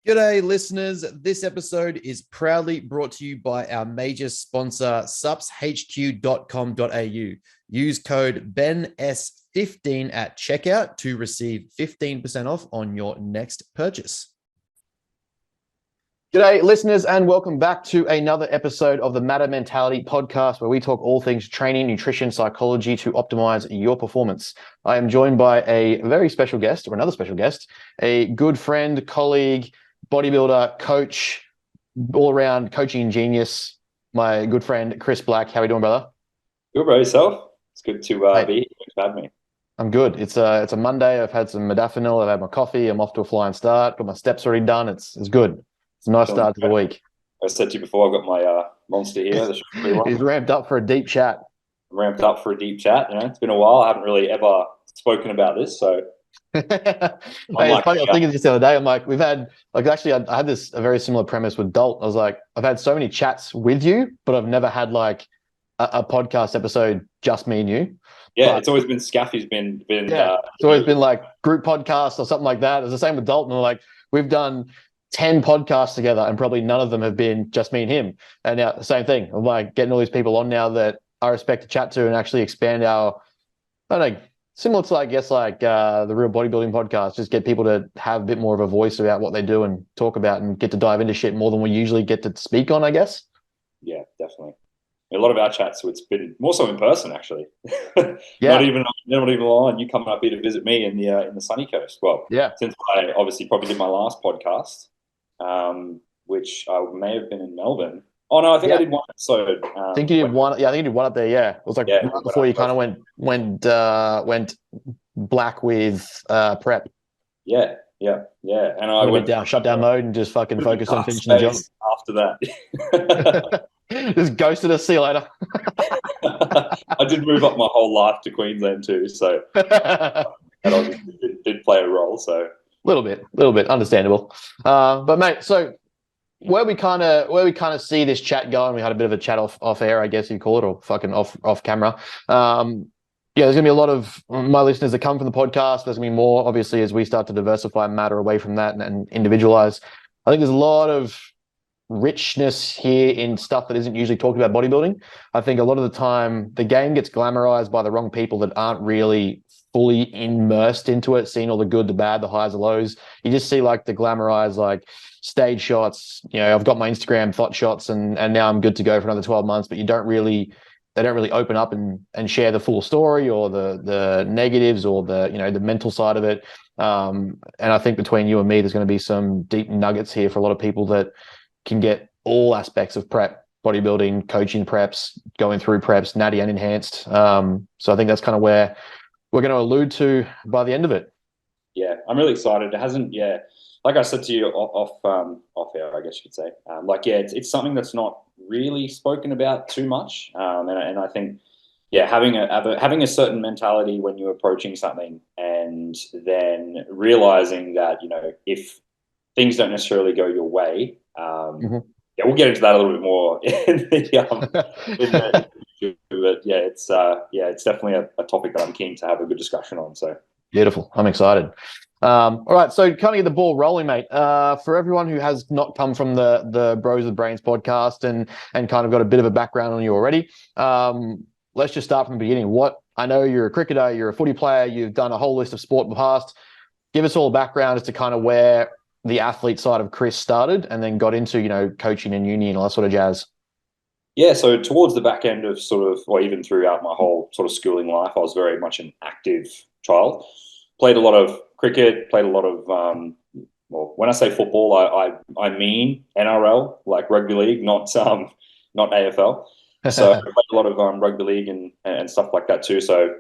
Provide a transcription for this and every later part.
G'day, listeners. This episode is proudly brought to you by our major sponsor, supshq.com.au. Use code BENS15 at checkout to receive 15% off on your next purchase. G'day, listeners, and welcome back to another episode of the Matter Mentality podcast, where we talk all things training, nutrition, psychology to optimize your performance. I am joined by a very special guest, or another special guest, a good friend, colleague, bodybuilder, coach, all-around coaching genius, my good friend Chris Black. How are you doing, brother? Good, bro. Yourself? It's good to Hey, be here. Thanks for having me. I'm good. It's a Monday. I've had some modafinil. I've had my coffee. I'm off to a flying start. Got my steps already done. It's good. It's a nice Feeling start to the good. week. I said to you before, I've got my monster here, the sugar-free one. He's ramped up for a deep chat. I'm ramped up for a deep chat. It's been a while. I haven't really ever spoken about this, so Hey, I'm it's like, funny. I was thinking just the other day. I'm like, we've had actually, I had this a very similar premise with Dalt. I was like, I've had so many chats with you, but I've never had like a podcast episode just me and you. yeah, But it's always been Scaff who's been yeah, it's always been like group podcasts or something like that. It's the same with Dalton. Like we've done 10 podcasts together and probably none of them have been just me and him. And now the same thing. I'm like getting all these people on now that I respect to chat to and actually expand our, I don't know, similar to, I guess, like the Real Bodybuilding podcast, just get people to have a bit more of a voice about what they do and talk about and get to dive into shit more than we usually get to speak on, I guess. yeah, definitely. A lot of our chats, so it's been more so in person actually. not Yeah. even not even online. You coming up here to visit me in the sunny coast. Well, Yeah. since I obviously probably did my last podcast, which I may have been in Melbourne. Oh no, I think I Yeah. did one episode. I think you did one. Yeah, I think you did one up there. Yeah. It was like Yeah, right before you kind of went black with prep. yeah. And I Went a bit went down, shut down mode and just fucking to focused on dark finishing the job. space after that. Just ghosted us. See you later. I did move up my whole life to Queensland too, so A that obviously did play a role. So little bit understandable. But mate, so where we kind of see this chat going, we had a bit of a chat off air, I guess you call it, or fucking off camera. Yeah, there's gonna be a lot of my listeners that come from the podcast. There's gonna be more, obviously, as we start to diversify matter away from that and individualize. I think there's a lot of richness here in stuff that isn't usually talked about bodybuilding. I think a lot of the time the game gets glamorized by the wrong people that aren't really fully immersed into it, seeing all the good, the bad, the highs, the lows. You just see like the glamorized like stage shots. You know, I've got my Instagram thought shots and now I'm good to go for another 12 months, but they don't really open up and share the full story or the negatives or the mental side of it. And I think between you and me, there's going to be some deep nuggets here for a lot of people that can get all aspects of prep, bodybuilding, coaching preps, going through preps, natty and enhanced. So I think that's kind of where we're going to allude to by the end of it. yeah, I'm really excited. It hasn't, yeah, like I said to you off air, I guess you could say. Like, yeah, it's something that's not really spoken about too much, and I think, yeah, having a certain mentality when you're approaching something, and then realizing that if things don't necessarily go your way, Mhm. yeah, we'll get into that a little bit more in the but yeah, it's definitely a topic that I'm keen to have a good discussion on. So. Beautiful. I'm excited. All right, so kind of get the ball rolling, mate. For everyone who has not come from the Bros with Brains podcast and kind of got a bit of a background on you already, let's just start from the beginning. What I know, you're a cricketer, you're a footy player, you've done a whole list of sport in the past. Give us all a background as to kind of where the athlete side of Chris started and then got into coaching and uni and all that sort of jazz. Yeah, so towards the back end of sort of, or even throughout my whole sort of schooling life, I was very much an active child. Played a lot of cricket, played a lot of, well, when I say football, I mean NRL, like rugby league, not AFL. So I played a lot of rugby league and stuff like that too. So,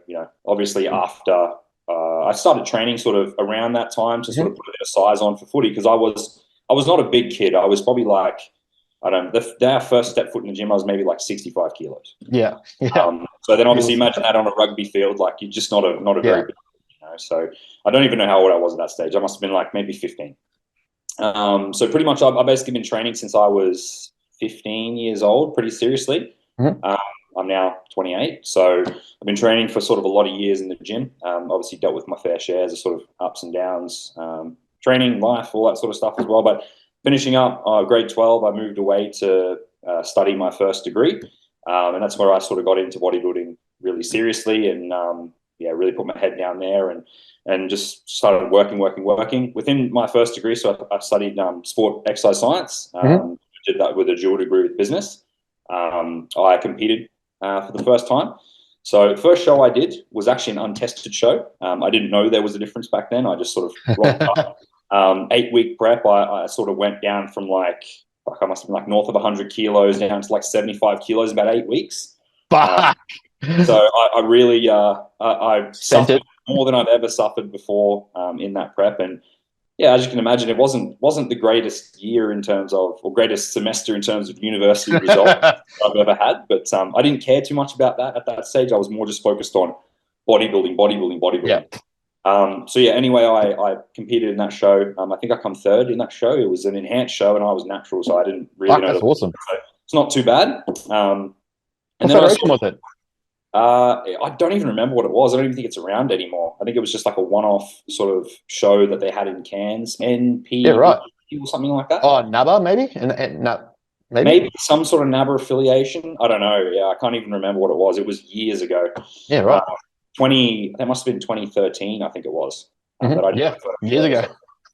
obviously after I started training sort of around that time to sort of put a bit of size on for footy because I was not a big kid. I was probably like, I don't know, the day I first stepped foot in the gym, I was maybe like 65 kilos. Yeah. Yeah. So then obviously imagine that on a rugby field, like you're just not a very Yeah. big, so I don't even know how old I was at that stage. I must have been like maybe 15. So pretty much I've basically been training since I was 15 years old, pretty seriously. Mhm. I'm now 28. So I've been training for sort of a lot of years in the gym. Obviously dealt with my fair shares of sort of ups and downs, training, life, all that sort of stuff as well. But finishing up grade 12, I moved away to study my first degree. And that's where I sort of got into bodybuilding really seriously and really put my head down there and just started working. Within my first degree, so I studied sport exercise science. Did that with a dual degree with business. I competed for the first time. So the first show I did was actually an untested show. I didn't know there was a difference back then. I just sort of rocked up. 8-week prep, I sort of went down from I must have been north of 100 kilos down to 75 kilos in about 8 weeks. Fuck. So I really I Sent suffered it. more than I've ever suffered before in that prep. And yeah, as you can imagine, it wasn't the greatest year in terms of, or greatest semester in terms of university results I've ever had. But I didn't care too much about that at that stage. I was more just focused on bodybuilding. Yeah. So yeah, anyway, I competed in that show. I think I come third in that show. It was an enhanced show and I was natural, so I didn't really Fuck, know. that's awesome. So it's not too bad. What federation was it? I don't even remember what it was. I don't even think it's around anymore. I think it was just like a one-off sort of show that they had in Cairns, NP or something like that. Oh, NABA maybe? Maybe some sort of NABA affiliation. I don't know. Yeah, I can't even remember what it was. It was years ago. Yeah, right. That must have been 2013, I think it was. Years ago.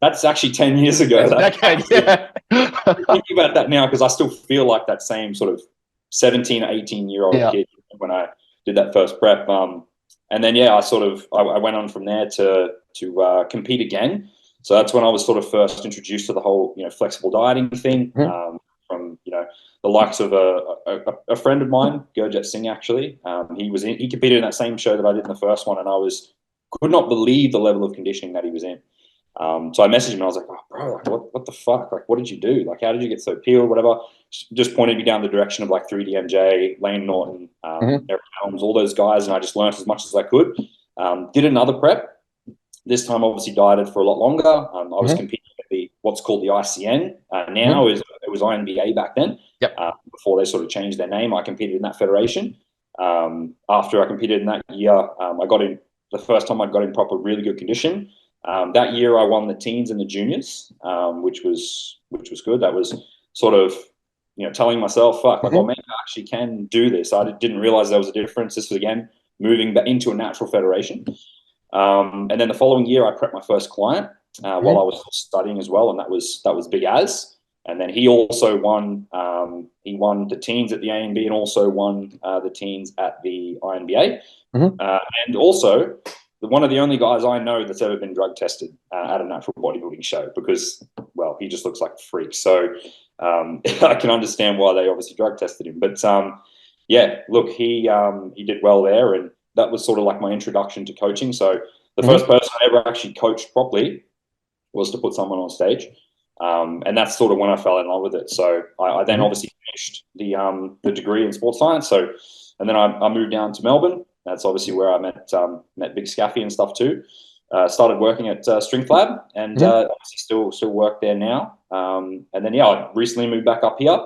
That's actually 10 years ago. That's a decade, yeah. Thinking about that now, because I still feel like that same sort of 17, 18-year-old kid when I did that first prep. And then, yeah, I went on from there to compete again. So that's when I was sort of first introduced to the whole, flexible dieting thing from, the likes of a friend of mine, Gurjit Singh, actually. He competed in that same show that I did in the first one, and I could not believe the level of conditioning that he was in. So I messaged him and I was like, oh, bro, what the fuck? What did you do? How did you get so peeled? Whatever. Just pointed me down the direction of 3DMJ, Lane Norton, Eric Helms, all those guys. And I just learned as much as I could. Did another prep. This time, obviously, dieted for a lot longer. I was competing at what's called the ICN. Now it was INBA back then. Yep. Before they sort of changed their name, I competed in that federation. After I competed in that year, I got in the first time I got in proper, really good condition. That year I won the teens and the juniors, which was good. That was sort of, telling myself, fuck, maybe I actually can do this. I didn't realize there was a difference. This was, again, moving back into a natural federation. And then the following year I prepped my first client while I was studying as well. And that was Big Az. And then he also won, he won the teens at the ANB and also won the teens at the INBA. And also, one of the only guys I know that's ever been drug tested at a natural bodybuilding show because, well, he just looks like a freak. So I can understand why they obviously drug tested him. But yeah, look, he did well there, and that was sort of like my introduction to coaching. So the first person I ever actually coached properly was to put someone on stage, and that's sort of when I fell in love with it. So I then obviously finished the degree in sports science. So and then I moved down to Melbourne. That's obviously where I met Big Scaffy and stuff too. Started working at Strength Lab and obviously still work there now. And then, yeah, I recently moved back up here.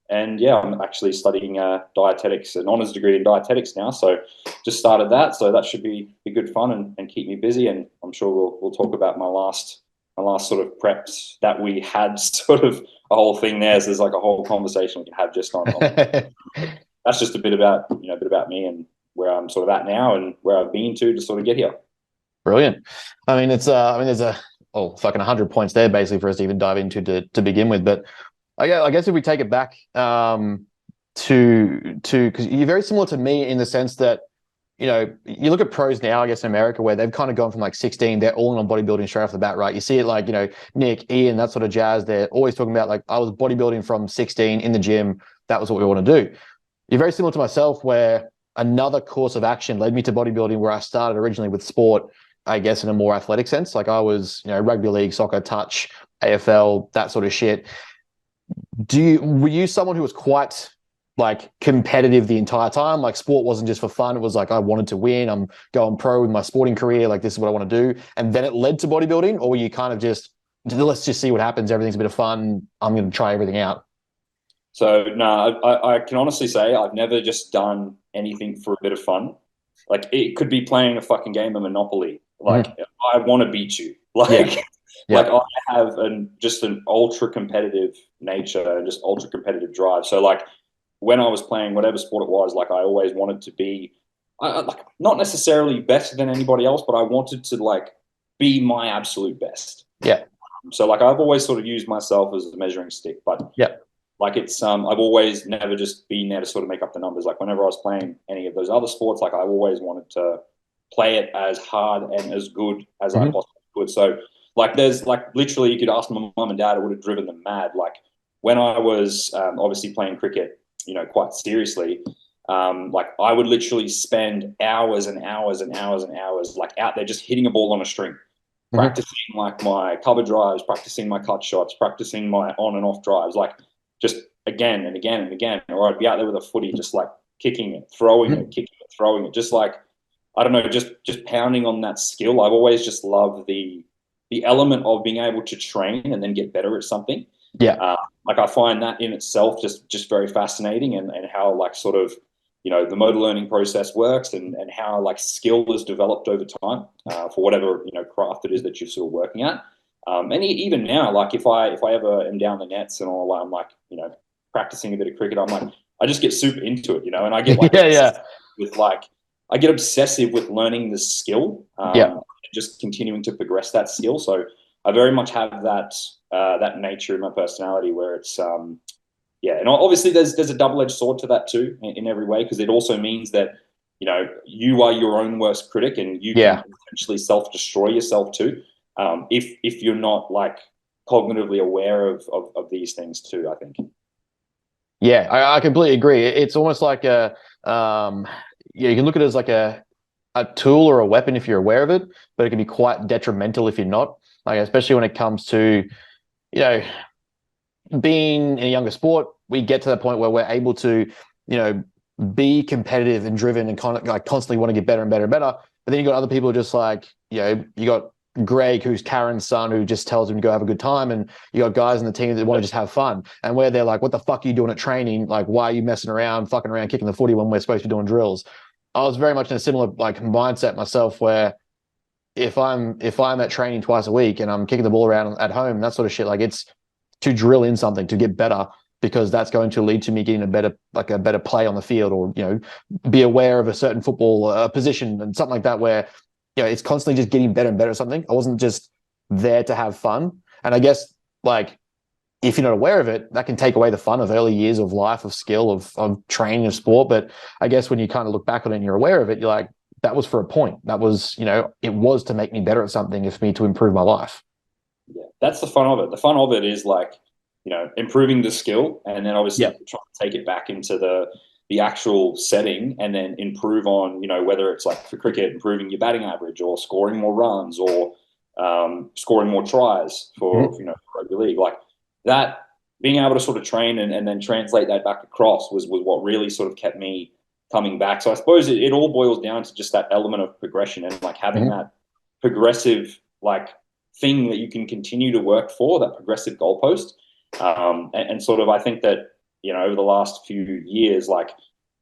And, yeah, I'm actually studying dietetics, an honours degree in dietetics now. So just started that. So that should be good fun and keep me busy. And I'm sure we'll talk about my last sort of preps that we had, sort of a whole thing there. So there's like a whole conversation we can have just on that's just a bit about me and where I'm sort of at now and where I've been to sort of get here. Brilliant. I mean, there's fucking 100 points there basically for us to even dive into to begin with. But I guess if we take it back to because you're very similar to me in the sense that, you look at pros now, I guess in America, where they've kind of gone from 16, they're all in on bodybuilding straight off the bat, right? You see it Nick, Ian, that sort of jazz. They're always talking about I was bodybuilding from 16 in the gym. That was what we want to do. You're very similar to myself where another course of action led me to bodybuilding where I started originally with sport, I guess in a more athletic sense. I was, rugby league, soccer, touch, AFL, that sort of shit. Were you someone who was quite competitive the entire time? Sport wasn't just for fun. It was I wanted to win. I'm going pro with my sporting career. This is what I want to do. And then it led to bodybuilding, or were you kind of just, let's just see what happens. Everything's a bit of fun. I'm going to try everything out. So no, I can honestly say I've never just done anything for a bit of fun. It could be playing a fucking game of Monopoly. I want to beat you. Like Yeah. I have just an ultra competitive nature, just ultra competitive drive. So like when I was playing whatever sport it was, like I always wanted to be, like not necessarily better than anybody else, but I wanted to like be my absolute best. Yeah. So like I've always sort of used myself as a measuring stick, but Yeah. like it's I've always never just been there to sort of make up the numbers. Like whenever I was playing any of those other sports, like I always wanted to play it as hard and as good as I Hmm. possibly could. So like there's like literally you could ask my mum and dad, it would have driven them mad. Like when I was obviously playing cricket, you know, quite seriously, like I would literally spend hours and hours and hours and hours like out there just hitting a ball on a string, Hmm. practicing like my cover drives, practicing my cut shots, practicing my on and off drives, like just again and again and again. Or I'd be out there with a footy, just like kicking it, throwing it, Hmm. kicking it, throwing it, just like I don't know, just pounding on that skill. I've always just loved the element of being able to train and then get better at something. Yeah. Like I find that in itself just very fascinating, and how like sort of you know the motor learning process works, and how like skill is developed over time for whatever you know craft it is that you're sort of working at. And even now, like if I ever am down the nets and all, I'm like you know practicing a bit of cricket, I'm like I just get super into it, you know, and I get like Yeah. Yeah. with like I get obsessive with learning the skill, Yeah. just continuing to progress that skill. So I very much have that nature in my personality where it's yeah, and obviously there's a double edged sword to that too in every way because it also means that you know you are your own worst critic and you can Yeah. potentially self destroy yourself too if you're not like cognitively aware of these things too. I think. Yeah, I completely agree. It's almost like um, yeah, you can look at it as like a tool or a weapon if you're aware of it, but it can be quite detrimental if you're not. Like, especially when it comes to, you know, being in a younger sport, we get to that point where we're able to, you know, be competitive and driven and like constantly want to get better and better and better. But then you got other people just like, you know, you got Greg, who's Karen's son, who just tells him to go have a good time. And you got guys in the team that want to just have fun. And where they're like, what the fuck are you doing at training? Like, why are you messing around, fucking around, kicking the footy when we're supposed to be doing drills? I was very much in a similar like mindset myself where if I'm at training twice a week and I'm kicking the ball around at home, that sort of shit, like it's to drill in something to get better because that's going to lead to me getting a better play on the field, or you know, be aware of a certain football position and something like that. Where you know it's constantly just getting better and better at something. I wasn't just there to have fun, and I guess like if you're not aware of it, that can take away the fun of early years of life, of skill, of training, of sport. But I guess when you kind of look back on it and you're aware of it, you're like, that was for a point. That was, you know, it was to make me better at something, for me to improve my life. Yeah, that's the fun of it. The fun of it is like, you know, improving the skill and then obviously Yeah. trying to take it back into the actual setting and then improve on, you know, whether it's like for cricket, improving your batting average or scoring more runs or scoring more tries for, Mm-hmm. you know, rugby league. Like that, being able to sort of train and then translate that back across was what really sort of kept me coming back. So I suppose it all boils down to just that element of progression and like having Mm-hmm. that progressive like thing that you can continue to work for, that progressive goalpost. And sort of, I think that, you know, over the last few years, like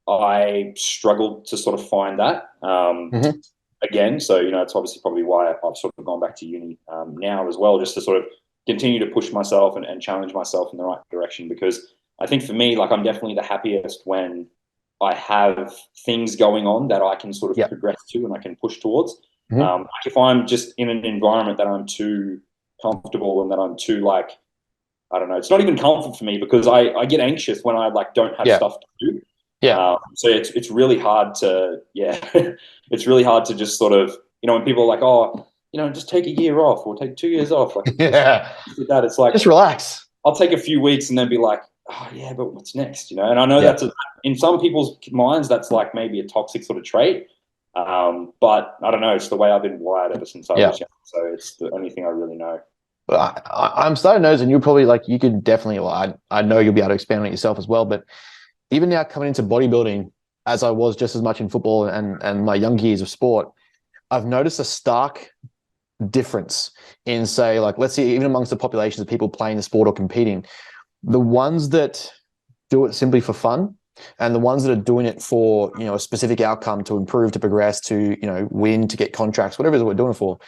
I struggled to sort of find that Mm-hmm. again. So, you know, it's obviously probably why I've sort of gone back to uni now as well, just to sort of continue to push myself and challenge myself in the right direction. Because I think for me, like I'm definitely the happiest when I have things going on that I can sort of Yeah. progress to and I can push towards. Mm-hmm. Like if I'm just in an environment that I'm too comfortable and that I'm too like, I don't know, it's not even comfort for me because I get anxious when I like don't have Yeah. stuff to do. Yeah. So it's really hard to yeah, it's really hard to just sort of you know when people are like oh you know just take a year off or take 2 years off like Yeah. just that it's like Just relax. I'll take a few weeks and then be like oh yeah but what's next you know and I know Yeah. that's in some people's minds that's like maybe a toxic sort of trait but I don't know it's the way I've been wired ever since I Yeah. was young so it's the only thing I really know. But I'm starting to notice, and you'll probably like, you could definitely, well, I know you'll be able to expand on it yourself as well. But even now coming into bodybuilding, as I was just as much in football and my young years of sport, I've noticed a stark difference in, say, like, let's see, even amongst the populations of people playing the sport or competing, the ones that do it simply for fun and the ones that are doing it for, you know, a specific outcome to improve, to progress, to, you know, win, to get contracts, whatever it is we're doing it for.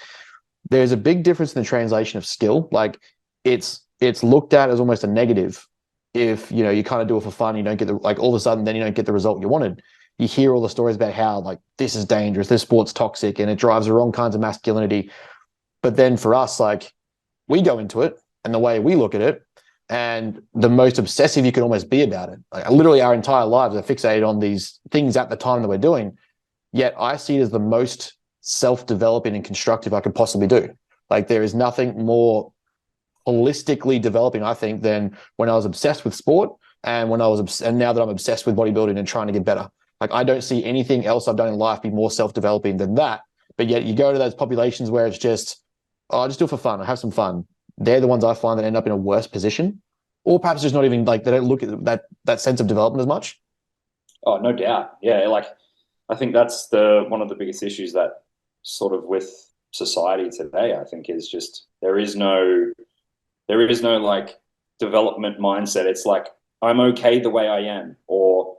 there's a big difference in the translation of skill. Like it's looked at as almost a negative if you kind of do it for fun, you don't get the like all of a sudden then you don't get the result you wanted. You hear all the stories about how like this is dangerous, this sport's toxic, and it drives the wrong kinds of masculinity. But then for us, like we go into it and the way we look at it, and the most obsessive you can almost be about it. Like literally our entire lives are fixated on these things at the time that we're doing. Yet I see it as the most self-developing and constructive I could possibly do. Like there is nothing more holistically developing, I think, than when I was obsessed with sport and and now that I'm obsessed with bodybuilding and trying to get better. Like I don't see anything else I've done in life be more self-developing than that. But yet you go to those populations where it's just, oh, I just do it for fun. I have some fun. They're the ones I find that end up in a worse position, or perhaps just not even like they don't look at that sense of development as much. Oh, no doubt. Yeah, like I think that's the one of the biggest issues that sort of with society today, I think, is just there is no like development mindset. It's like I'm okay the way I am, or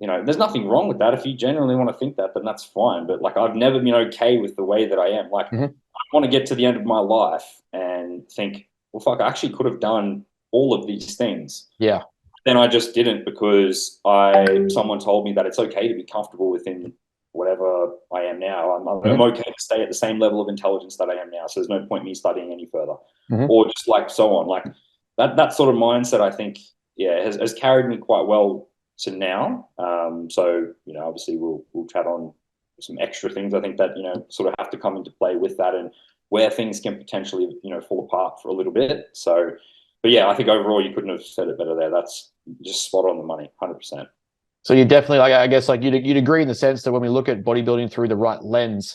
there's nothing wrong with that. If you genuinely want to think that, then that's fine. But like I've never been okay with the way that I am. Like Mm-hmm. I want to get to the end of my life and think, well, fuck, I actually could have done all of these things. Yeah. Then I just didn't because someone told me that it's okay to be comfortable within whatever I am now. I'm Mm-hmm. okay to stay at the same level of intelligence that I am now. So there's no point me studying any further, Mm-hmm. or just like so on. Like that sort of mindset, I think, yeah, has carried me quite well to now. So obviously we'll chat on some extra things I think that sort of have to come into play with that, and where things can potentially fall apart for a little bit. So, but yeah, I think overall you couldn't have said it better there. That's just spot on the money, 100%. So you definitely, like, I guess, like you'd agree in the sense that when we look at bodybuilding through the right lens,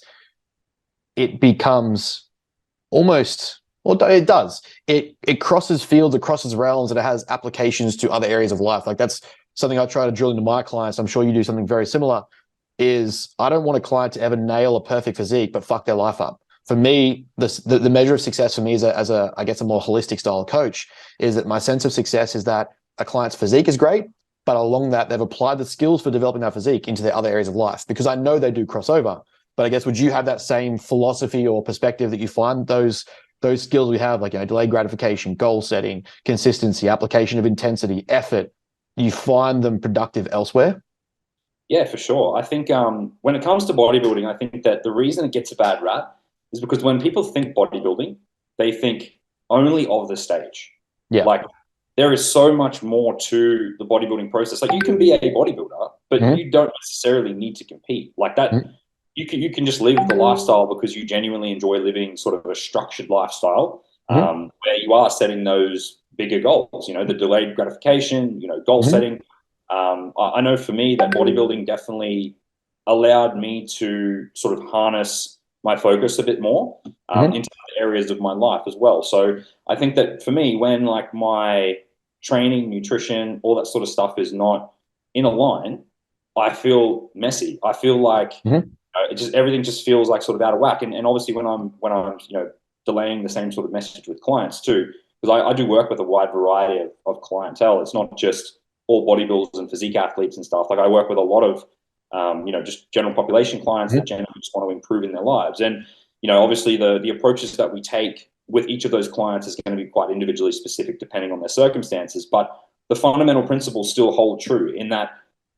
it becomes almost, well, it does. It crosses fields, it crosses realms, and it has applications to other areas of life. Like that's something I try to drill into my clients. I'm sure you do something very similar. Is I don't want a client to ever nail a perfect physique, but fuck their life up. For me, the measure of success for me as a I guess a more holistic style coach is that my sense of success is that a client's physique is great, but along that they've applied the skills for developing that physique into their other areas of life because I know they do cross over. But I guess would you have that same philosophy or perspective that you find those skills we have, like delayed gratification, goal setting, consistency, application of intensity, effort, you find them productive elsewhere? Yeah, for sure. I think when it comes to bodybuilding, I think that the reason it gets a bad rap is because when people think bodybuilding, they think only of the stage. Yeah. Like there is so much more to the bodybuilding process. Like you can be a bodybuilder, but Mm-hmm. you don't necessarily need to compete. Like that, Mm-hmm. you can just live the lifestyle because you genuinely enjoy living sort of a structured lifestyle, Mm-hmm. where you are setting those bigger goals. The delayed gratification, goal Mm-hmm. setting. I know for me that bodybuilding definitely allowed me to sort of harness my focus a bit more Mm-hmm. into other areas of my life as well. So I think that for me, when like my training, nutrition, all that sort of stuff is not in a line, I feel messy. I feel like Mm-hmm. it just everything just feels like sort of out of whack. And obviously when I'm delaying the same sort of message with clients too, because I do work with a wide variety of clientele. It's not just all bodybuilders and physique athletes and stuff. Like I work with a lot of just general population clients that generally just want to improve in their lives. And obviously the approaches that we take with each of those clients is going to be quite individually specific depending on their circumstances. But the fundamental principles still hold true in that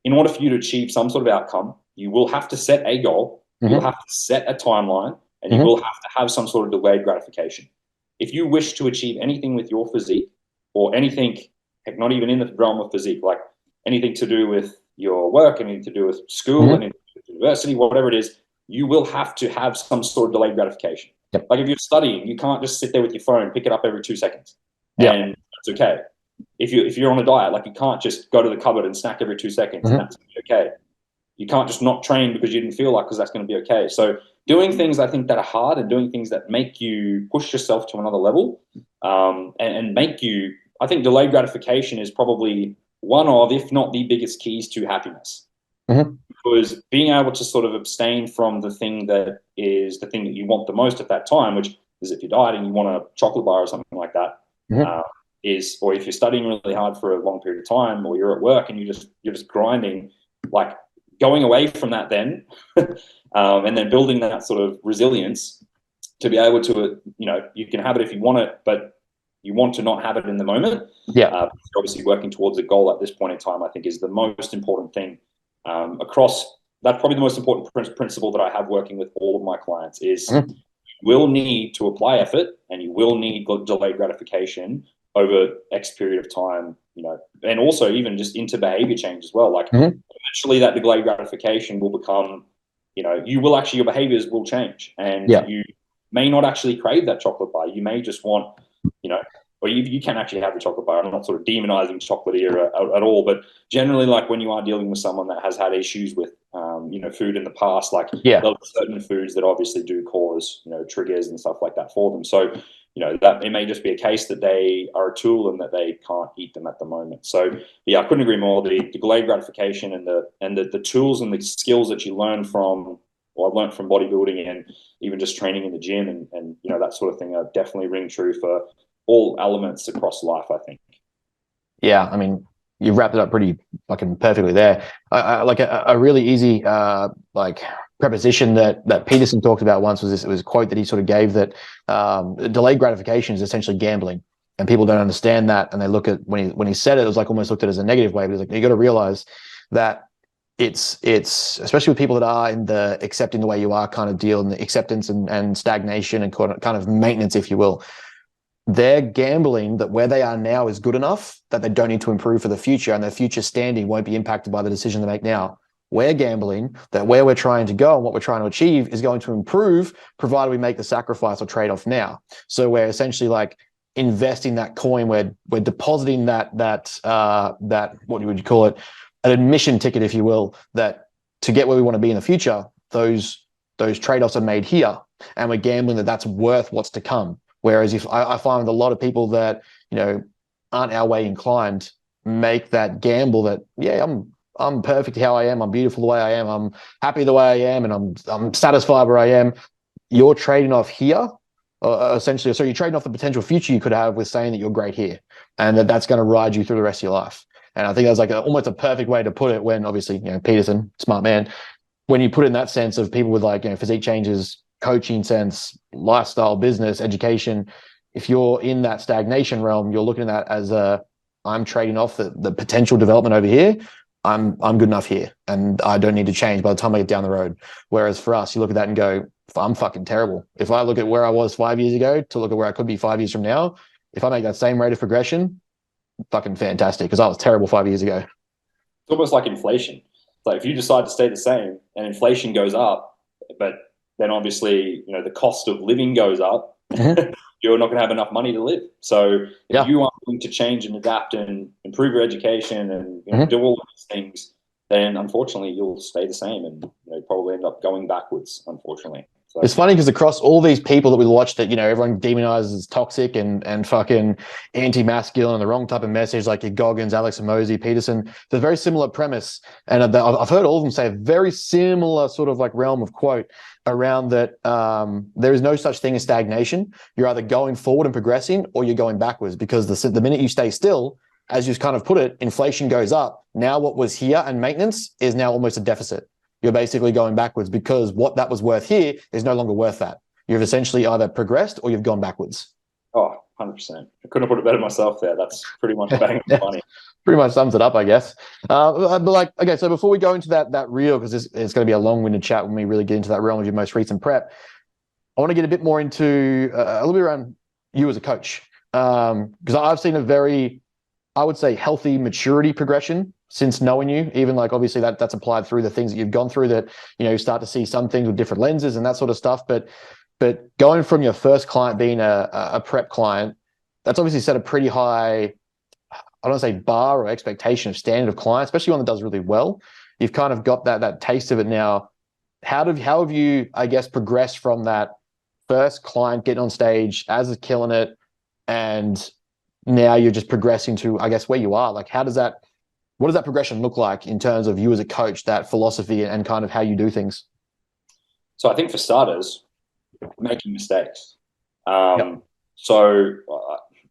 in order for you to achieve some sort of outcome, you will have to set a goal, you'll Mm-hmm. have to set a timeline, and you Mm-hmm. will have to have some sort of delayed gratification. If you wish to achieve anything with your physique or anything, heck, not even in the realm of physique, like anything to do with your work, anything to do with school, Mm-hmm. anything to do with university, whatever it is, you will have to have some sort of delayed gratification. Yep. Like if you're studying, you can't just sit there with your phone, pick it up every 2 seconds, Yeah. and it's okay. If you're on a diet, like you can't just go to the cupboard and snack every 2 seconds, and Mm-hmm. that's okay. You can't just not train because you didn't feel like, because that's going to be okay. So doing things I think that are hard and doing things that make you push yourself to another level, and make you, I think delayed gratification is probably one of, if not the biggest keys to happiness. Mm-hmm. Because being able to sort of abstain from the thing that is the thing that you want the most at that time, which is if you're dieting, you want a chocolate bar or something like that, Mm-hmm. uh, or if you're studying really hard for a long period of time, or you're at work and you're just grinding, like going away from that then, and then building that sort of resilience to be able to, you can have it if you want it, but you want to not have it in the moment. Yeah. Obviously working towards a goal at this point in time, I think, is the most important thing across. That's probably the most important principle that I have working with all of my clients is you will need to apply effort and you will need delayed gratification over X period of time, and also even just into behavior change as well. Like eventually that delayed gratification will become, your behaviors will change, and you may not actually crave that chocolate bar. You may just want, or you can actually have the chocolate bar. I'm not sort of demonizing chocolate here at all, but generally, like when you are dealing with someone that has had issues with, food in the past, like there are certain foods that obviously do cause, triggers and stuff like that for them. So, that it may just be a case that they are a tool and that they can't eat them at the moment. So, yeah, I couldn't agree more. The delayed gratification and the tools and the skills that you learn from, or I've learned from bodybuilding and even just training in the gym and that sort of thing are definitely ring true for all elements across life, I think. Yeah, I mean, you wrapped it up pretty fucking perfectly there. Like a really easy like preposition that Peterson talked about once was this. It was a quote that he sort of gave that delayed gratification is essentially gambling, and people don't understand that. And they look at when he said it, it was like almost looked at it as a negative way. But he's like, you got to realize that it's especially with people that are in the accepting the way you are kind of deal, and the acceptance and stagnation and kind of maintenance, if you will. They're gambling that where they are now is good enough that they don't need to improve for the future, and their future standing won't be impacted by the decision they make now. We're gambling that where we're trying to go and what we're trying to achieve is going to improve, provided we make the sacrifice or trade-off now. So we're essentially like investing that coin. We're depositing that what would you call it, an admission ticket, if you will, that to get where we want to be in the future, those trade-offs are made here, and we're gambling that that's worth what's to come. Whereas if I find a lot of people that, aren't our way inclined make that gamble that, I'm perfect how I am. I'm beautiful the way I am. I'm happy the way I am. And I'm satisfied where I am. You're trading off here, essentially. So you're trading off the potential future you could have with saying that you're great here and that's going to ride you through the rest of your life. And I think that's like almost a perfect way to put it when obviously, Peterson, smart man, when you put it in that sense of people with like, physique changes, coaching sense, lifestyle, business, education, if you're in that stagnation realm, you're looking at that as I'm trading off the potential development over here. I'm good enough here and I don't need to change by the time I get down the road. Whereas for us, you look at that and go, I'm fucking terrible. If I look at where I was 5 years ago to look at where I could be 5 years from now, if I make that same rate of progression, fucking fantastic, because I was terrible 5 years ago. It's almost like inflation. It's like if you decide to stay the same and inflation goes up, but then obviously, the cost of living goes up, you're not going to have enough money to live. So if you are willing to change and adapt and improve your education and do all of these things, then unfortunately you'll stay the same and probably end up going backwards, unfortunately. So it's funny because across all these people that we watch that, everyone demonizes as toxic and fucking anti-masculine and the wrong type of message, like your Goggins, Alex Hormozi, Peterson, it's a very similar premise. And I've heard all of them say a very similar sort of like realm of quote around that there is no such thing as stagnation. You're either going forward and progressing or you're going backwards, because the minute you stay still, as you kind of put it, inflation goes up. Now what was here and maintenance is now almost a deficit. You're basically going backwards because what that was worth here is no longer worth that. You've essentially either progressed or you've gone backwards. Oh, 100%. I couldn't have put it better myself there. That's pretty much bang on money. Pretty much sums it up, I guess. But like, okay, so before we go into that reel, because it's going to be a long-winded chat when we really get into that realm of your most recent prep, I want to get a bit more into a little bit around you as a coach. Because I've seen a very, I would say, healthy maturity progression since knowing you. Even like obviously that's applied through the things that you've gone through, that you start to see some things with different lenses and that sort of stuff. But going from your first client being a prep client, that's obviously set a pretty high, I don't want to say bar or expectation of standard of client, especially one that does really well. You've kind of got that taste of it now. How have you, I guess, progressed from that first client getting on stage as is killing it, and now you're just progressing to, I guess, where you are? Like, what does that progression look like in terms of you as a coach, that philosophy and kind of how you do things? So I think for starters, making mistakes. So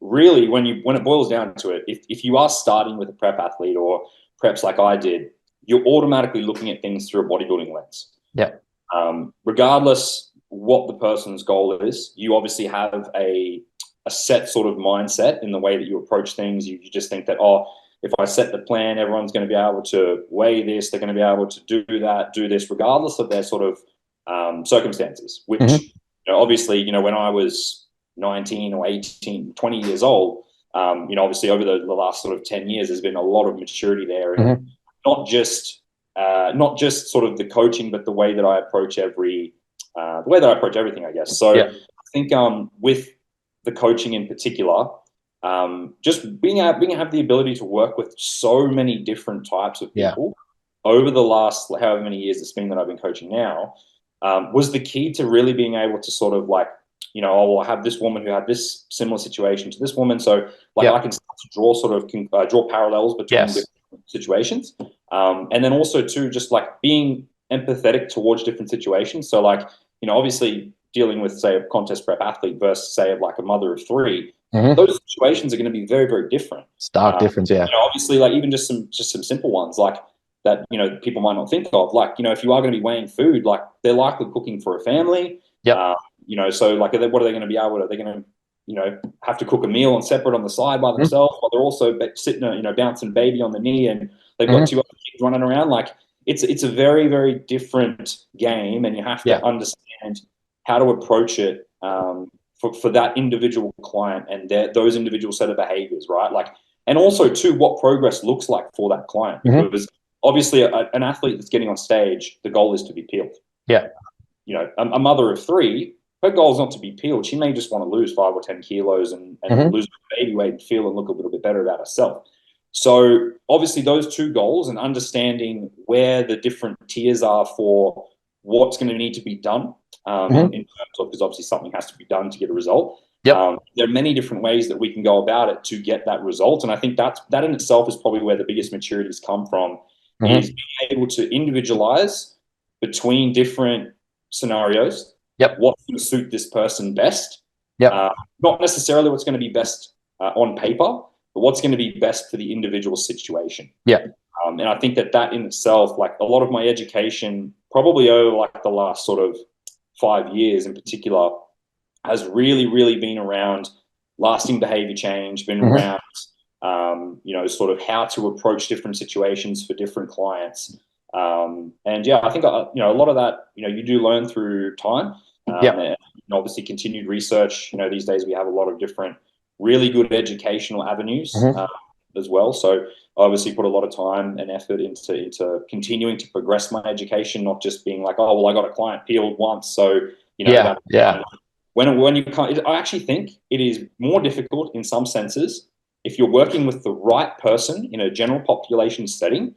really, when it boils down to it, if you are starting with a prep athlete or preps like I did, you're automatically looking at things through a bodybuilding lens. Yeah. Regardless what the person's goal is. You obviously have a set sort of mindset in the way that you approach things. You just think that, oh, if I set the plan, everyone's going to be able to weigh this. They're going to be able to do that, do this, regardless of their sort of circumstances, which, obviously, when I was 19 or 18, 20 years old, obviously over the last sort of 10 years, there's been a lot of maturity there, and not just sort of the coaching, but the way that I approach everything, I guess. So I think with the coaching in particular, just being able to have the ability to work with so many different types of people over the last however many years it's been that I've been coaching now, was the key to really being able to sort of like, I have this woman who had this similar situation to this woman. So like I can start to draw draw parallels between different situations. And then also too, just like being empathetic towards different situations. So like, obviously dealing with, say, a contest prep athlete versus, say, like a mother of three, those situations are going to be very, very different. Stark difference, obviously, like even just some simple ones like that, people might not think of. Like, if you are going to be weighing food, like they're likely cooking for a family. So like, what are they going to be able to? Are they going to, have to cook a meal and separate on the side by themselves, while they're also sitting, bouncing baby on the knee, and they've got two other kids running around? Like, it's a very, very different game, and you have to understand how to approach it for that individual client and those individual set of behaviors, right? Like, and also too, what progress looks like for that client, because obviously an athlete that's getting on stage, the goal is to be peeled. A mother of three, her goal is not to be peeled. She may just want to lose 5 or 10 kilos and lose baby weight and feel and look a little bit better about herself. So obviously those two goals, and understanding where the different tiers are for what's going to need to be done in terms of, because obviously something has to be done to get a result. There are many different ways that we can go about it to get that result. And I think that in itself is probably where the biggest maturities come from, is being able to individualize between different scenarios. What's going to suit this person best? Not necessarily what's going to be best on paper, but what's going to be best for the individual situation. And I think that in itself, like a lot of my education, probably over like the last sort of 5 years in particular, has really, really been around lasting behavior change, been around, sort of how to approach different situations for different clients. And I think, a lot of that, you do learn through time. And obviously continued research. These days we have a lot of different really good educational avenues as well. So I obviously put a lot of time and effort into continuing to progress my education, not just being like, oh, well, I got a client peeled once, so when you can't. I actually think it is more difficult in some senses if you're working with the right person in a general population setting,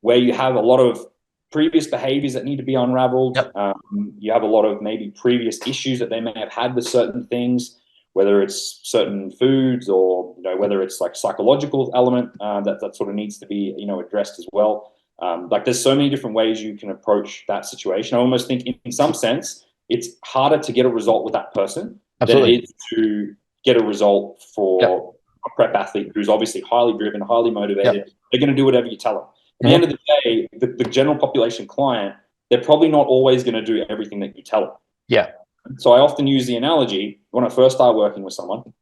where you have a lot of previous behaviors that need to be unraveled. You have a lot of maybe previous issues that they may have had with certain things, whether it's certain foods or whether it's like psychological element that sort of needs to be addressed as well. Like there's so many different ways you can approach that situation. I almost think in some sense it's harder to get a result with that person than it is to get a result for a prep athlete who's obviously highly driven, highly motivated. They're going to do whatever you tell them. At the end of the day, the general population client, they're probably not always going to do everything that you tell them. So I often use the analogy, when I first start working with someone,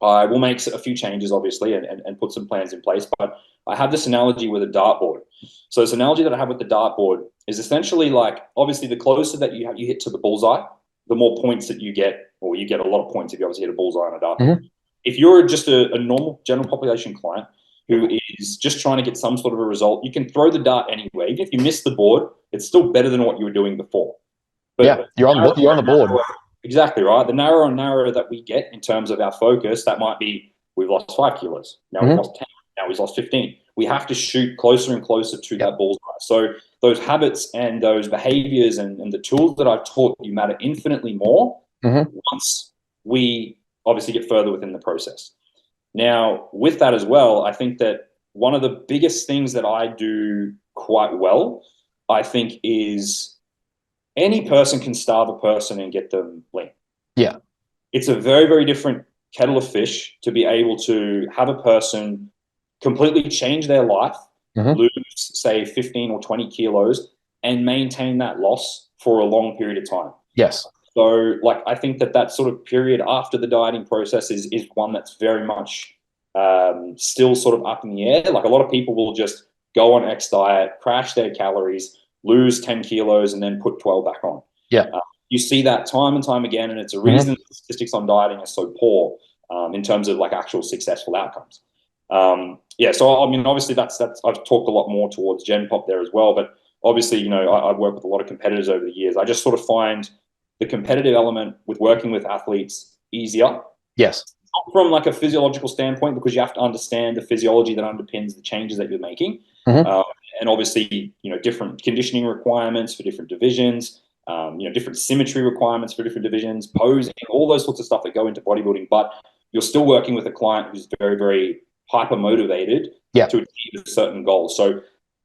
I will make a few changes, obviously, and put some plans in place. But I have this analogy with a dartboard. So this analogy that I have with the dartboard is essentially like, obviously, the closer that you hit to the bullseye, the more points that you get, or you get a lot of points if you obviously hit a bullseye on a dartboard. If you're just a normal general population client who is just trying to get some sort of a result, you can throw the dart anyway. Even if you miss the board, it's still better than what you were doing before. But you're on the board. Exactly right. The narrower and narrower that we get in terms of our focus, that might be, we've lost 5 kilos. Now we've lost 10. Now we've lost 15. We have to shoot closer and closer to that bullseye. So those habits and those behaviors and the tools that I've taught you matter infinitely more once we obviously get further within the process. Now, with that as well, I think that one of the biggest things that I do quite well, I think, is any person can starve a person and get them lean. It's a very, very different kettle of fish to be able to have a person completely change their life, lose, say, 15 or 20 kilos, and maintain that loss for a long period of time. So like, I think that sort of period after the dieting process is one that's very much still sort of up in the air. Like a lot of people will just go on X diet, crash their calories, lose 10 kilos, and then put 12 back on. Yeah. You see that time and time again, and it's a reason the statistics on dieting are so poor in terms of like actual successful outcomes. So I mean, obviously that's I've talked a lot more towards Gen Pop there as well, but obviously, you know, I've worked with a lot of competitors over the years. I just sort of find the competitive element with working with athletes easier. Yes. Not from like a physiological standpoint, because you have to understand the physiology that underpins the changes that you're making. And obviously, you know, different conditioning requirements for different divisions, you know, different symmetry requirements for different divisions, posing, all those sorts of stuff that go into bodybuilding. But you're still working with a client who's very, very hyper motivated to achieve a certain goal. So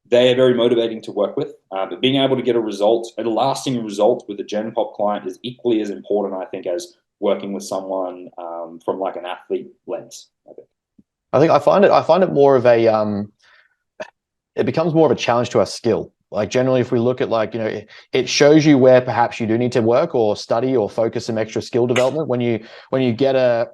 they are very motivating to work with. But being able to get a result, a lasting result with a Gen Pop client is equally as important, I think, as working with someone from like an athlete lens. I think I find it more of a it becomes more of a challenge to our skill. Like generally, if we look at like, you know, it shows you where perhaps you do need to work or study or focus some extra skill development when you get a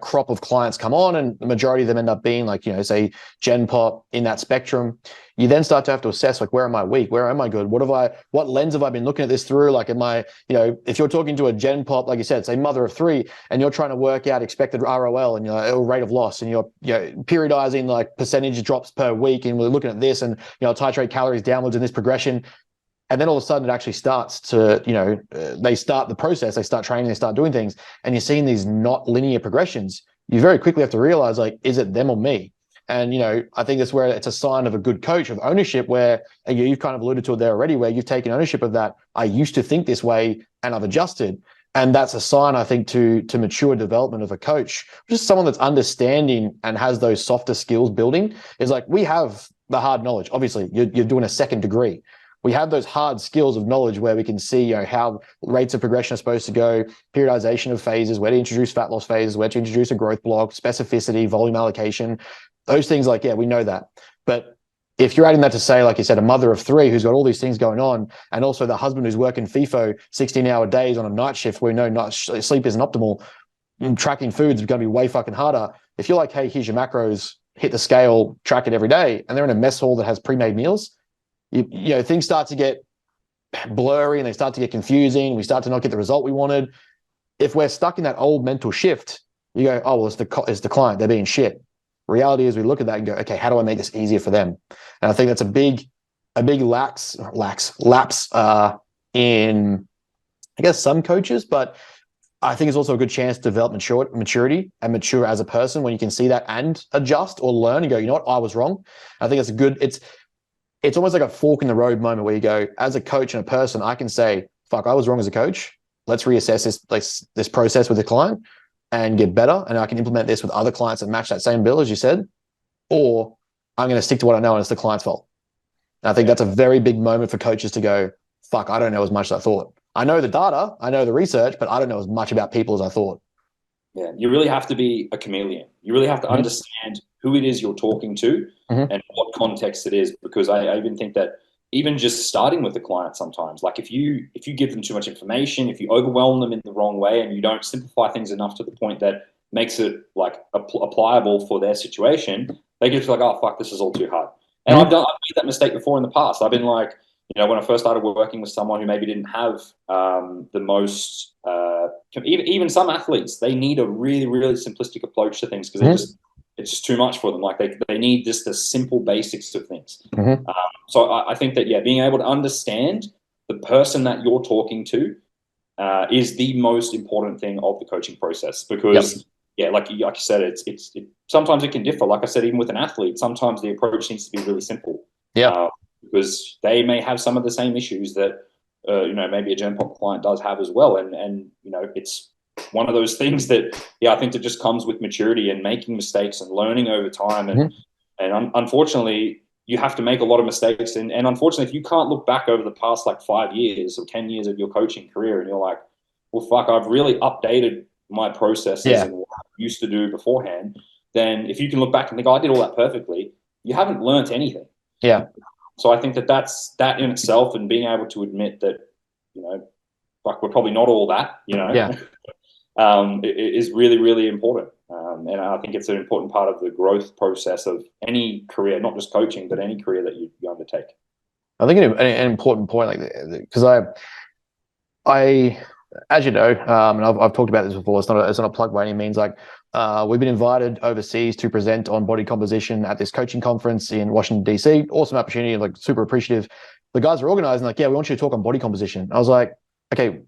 crop of clients come on, and the majority of them end up being like, you know, say Gen Pop in that spectrum. You then start to have to assess, like, where am I weak? Where am I good? What lens have I been looking at this through? Like, am I, you know, if you're talking to a Gen Pop, like you said, say mother of three, and you're trying to work out expected ROL and your rate of loss, and you're, you know, periodizing like percentage drops per week, and we're looking at this, and, you know, titrate calories downwards in this progression. And then all of a sudden it actually starts to, you know, they start the process, they start training, they start doing things, and you're seeing these not linear progressions. You very quickly have to realize, like, is it them or me? And, you know, I think that's where it's a sign of a good coach, of ownership, where you've kind of alluded to it there already, where you've taken ownership of that. I used to think this way and I've adjusted. And that's a sign, I think, to mature development of a coach. Just someone that's understanding and has those softer skills building. Is like, we have the hard knowledge. Obviously, you're doing a second degree. We have those hard skills of knowledge where we can see, you know, how rates of progression are supposed to go, periodization of phases, where to introduce fat loss phases, where to introduce a growth block, specificity, volume allocation, those things. Like, yeah, we know that. But if you're adding that to, say, like you said, a mother of three who's got all these things going on, and also the husband who's working FIFO 16-hour days on a night shift where we know night sleep isn't optimal, and tracking foods is going to be way fucking harder. If you're like, hey, here's your macros, hit the scale, track it every day, and they're in a mess hall that has pre-made meals, you know, things start to get blurry and they start to get confusing. We start to not get the result we wanted. If we're stuck in that old mental shift, you go, oh, well, it's the client, they're being shit. Reality is, we look at that and go, okay, how do I make this easier for them? And I think that's a big lapse in, I guess, some coaches, but I think it's also a good chance to develop maturity and mature as a person when you can see that and adjust or learn and go, you know what, I was wrong. I think it's a good, it's almost like a fork in the road moment where you go, as a coach and a person, I can say, fuck, I was wrong as a coach. Let's reassess this process with the client and get better. And I can implement this with other clients that match that same bill, as you said, or I'm going to stick to what I know and it's the client's fault. And I think that's a very big moment for coaches to go, fuck, I don't know as much as I thought. I know the data, I know the research, but I don't know as much about people as I thought. Yeah, you really have to be a chameleon. You really have to understand who it is you're talking to and what context it is, because I even think that even just starting with the client sometimes, like if you give them too much information, if you overwhelm them in the wrong way and you don't simplify things enough to the point that makes it like applicable for their situation, they get to like, oh, fuck, this is all too hard. And I've made that mistake before in the past. I've been like, you know, when I first started working with someone who maybe didn't have the most, even some athletes, they need a really, really simplistic approach to things because it's just too much for them. Like they need just the simple basics of things. So I think that, yeah, being able to understand the person that you're talking to is the most important thing of the coaching process, because yeah, like you said, it sometimes it can differ. Like I said, even with an athlete, sometimes the approach needs to be really simple. Because they may have some of the same issues that you know, maybe a Gen Pop client does have as well, and you know, it's one of those things that, yeah, I think that just comes with maturity and making mistakes and learning over time, and unfortunately, you have to make a lot of mistakes, and unfortunately, if you can't look back over the past like 5 years or 10 years of your coaching career, and you're like, well, fuck, I've really updated my processes and what I used to do beforehand, then if you can look back and think, oh, I did all that perfectly, you haven't learnt anything. So I think that that's that in itself, and being able to admit that, you know, like we're probably not all that, you know, Yeah. is really, really important. And I think it's an important part of the growth process of any career, not just coaching, but any career that you undertake. I think an important point, like, because I, as you know, and I've talked about this before. It's not a plug by any means. Like, we've been invited overseas to present on body composition at this coaching conference in Washington DC. Awesome opportunity, like super appreciative. The guys are organizing, like, yeah, we want you to talk on body composition. I was like, okay,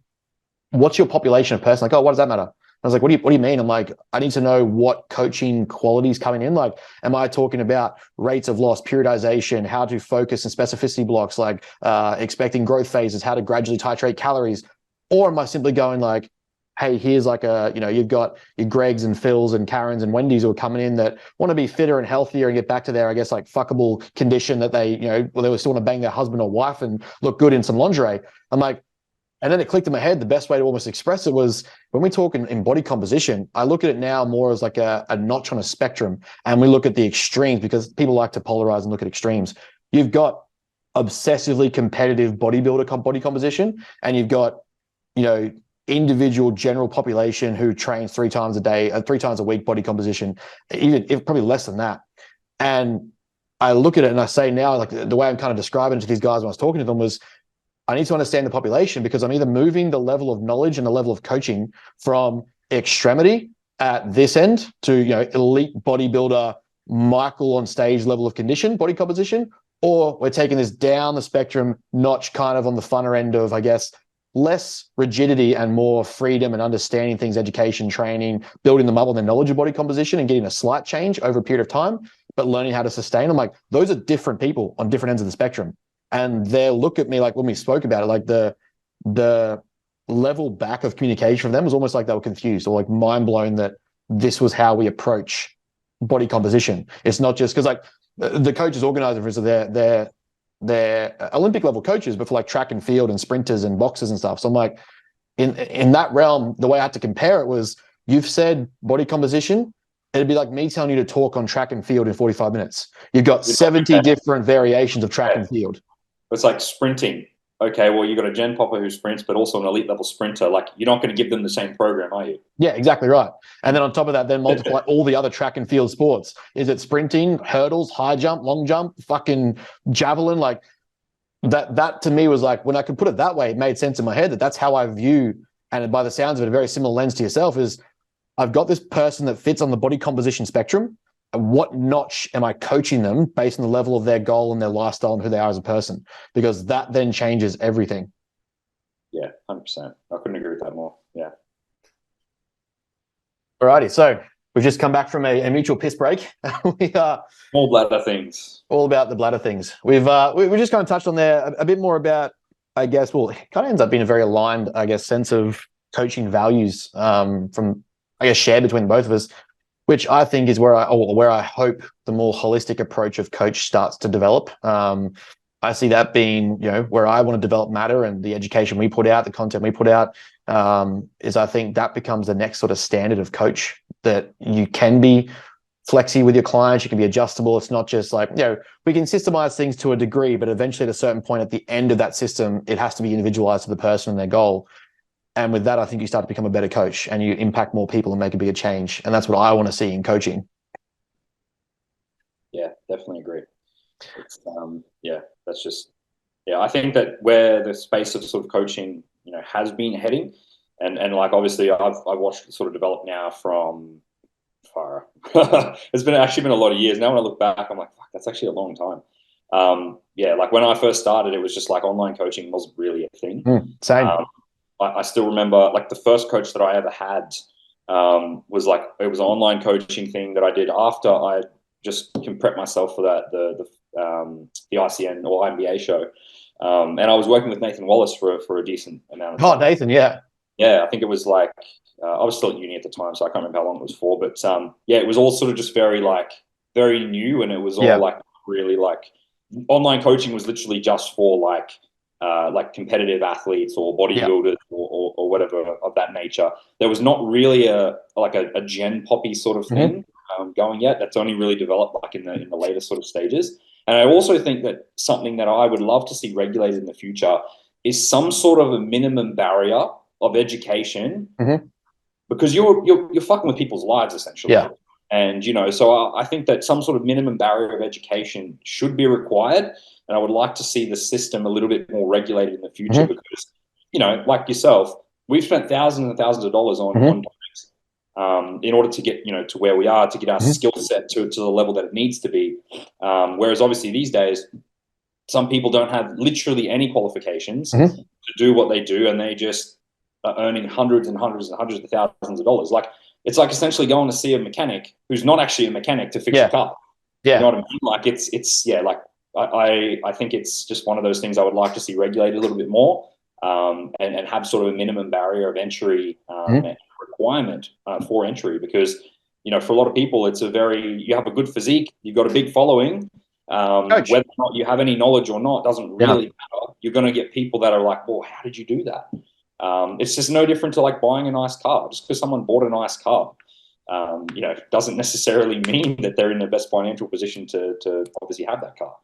what's your population of person? Like, oh, what does that matter? I was like, what do you mean? I'm like, I need to know what coaching qualities coming in. Like, am I talking about rates of loss, periodization, how to focus and specificity blocks, like expecting growth phases, how to gradually titrate calories? Or am I simply going like, hey, here's like you've got your Gregs and Phils and Karens and Wendy's who are coming in that want to be fitter and healthier and get back to their, I guess, like fuckable condition that they, they still want to bang their husband or wife and look good in some lingerie. I'm like, and then it clicked in my head. The best way to almost express it was when we talk in body composition, I look at it now more as like a notch on a spectrum. And we look at the extremes because people like to polarize and look at extremes. You've got obsessively competitive bodybuilder body composition, and you've got, individual general population who trains 3 times a week body composition, even if probably less than that. And I look at it and I say now, like the way I'm kind of describing it to these guys when I was talking to them was, I need to understand the population because I'm either moving the level of knowledge and the level of coaching from extremity at this end to, elite bodybuilder, Michael on stage level of condition, body composition, or we're taking this down the spectrum notch kind of on the funner end of, I guess, less rigidity and more freedom and understanding things, education, training, building them up on their knowledge of body composition and getting a slight change over a period of time, but learning how to sustain. I'm like, those are different people on different ends of the spectrum. And they'll look at me like when we spoke about it, like the level back of communication from them was almost like they were confused or like mind blown that this was how we approach body composition. It's not just because like the coaches organizers, they're Olympic level coaches, but for like track and field and sprinters and boxers and stuff. So I'm like, in that realm, the way I had to compare it was, you've said body composition, it'd be like me telling you to talk on track and field in 45 minutes. You've got 70 different variations of track and field. It's like sprinting. Okay, well, you've got a Gen Popper who sprints, but also an elite level sprinter. Like, you're not going to give them the same program, are you? Yeah, exactly right. And then on top of that, then multiply all the other track and field sports. Is it sprinting, hurdles, high jump, long jump, fucking javelin? Like that to me was like, when I could put it that way, it made sense in my head that that's how I view, and by the sounds of it, a very similar lens to yourself is, I've got this person that fits on the body composition spectrum. What notch am I coaching them based on the level of their goal and their lifestyle and who they are as a person? Because that then changes everything. Yeah, 100%. I couldn't agree with that more. Yeah. Alrighty, so we've just come back from a mutual piss break. We are all bladder things. All about the bladder things. We just kind of touched on there a bit more about, I guess, well, it kind of ends up being a very aligned, I guess, sense of coaching values from, I guess, shared between both of us, which I think is where I hope the more holistic approach of coach starts to develop. I see that being, where I want to develop matter, and the education we put out, the content we put out, is I think that becomes the next sort of standard of coach, that you can be flexy with your clients, you can be adjustable. It's not just like, we can systemize things to a degree, but eventually at a certain point at the end of that system, it has to be individualized to the person and their goal. And with that, I think you start to become a better coach and you impact more people and make a bigger change. And that's what I want to see in coaching. Yeah, definitely agree. It's, that's just, I think that where the space of sort of coaching, has been heading, and like, obviously I've watched it sort of develop now from far. It's actually been a lot of years. Now when I look back, I'm like, fuck, that's actually a long time. Like when I first started, it was just like online coaching wasn't really a thing. Same. I still remember like the first coach that I ever had was like, it was an online coaching thing that I did after I just can prep myself for that, the ICN or IMBA show. And I was working with Nathan Wallace for a decent amount of time. Oh, Nathan, yeah. Yeah, I think it was like, I was still at uni at the time, so I can't remember how long it was for. But it was all sort of just very new, and it was all like really like, online coaching was literally just for like competitive athletes or bodybuilders or whatever of that nature. There was not really a Gen Poppy sort of thing going yet. That's only really developed like in the later sort of stages. And I also think that something that I would love to see regulated in the future is some sort of a minimum barrier of education, Mm-hmm. because you're fucking with people's lives essentially. Yeah. And so I think that some sort of minimum barrier of education should be required, and I would like to see the system a little bit more regulated in the future, Mm-hmm. because like yourself, we've spent thousands and thousands of dollars on Mm-hmm. in order to get to where we are, to get our Mm-hmm. skill set to the level that it needs to be. Whereas obviously these days, some people don't have literally any qualifications Mm-hmm. to do what they do, and they just are earning hundreds and hundreds and hundreds of thousands of dollars. Like, it's like essentially going to see a mechanic who's not actually a mechanic to fix your Yeah. car. You know Yeah. what I mean? Like, it's yeah. Like, I think it's just one of those things I would like to see regulated a little bit more, and have sort of a minimum barrier of entry, Mm-hmm. and requirement for entry, because for a lot of people, you have a good physique, you've got a big following. Coach. Whether or not you have any knowledge or not doesn't Yeah. really matter. You're going to get people that are like, well, how did you do that? It's just no different to like buying a nice car. Just because someone bought a nice car, doesn't necessarily mean that they're in the best financial position to obviously have that car.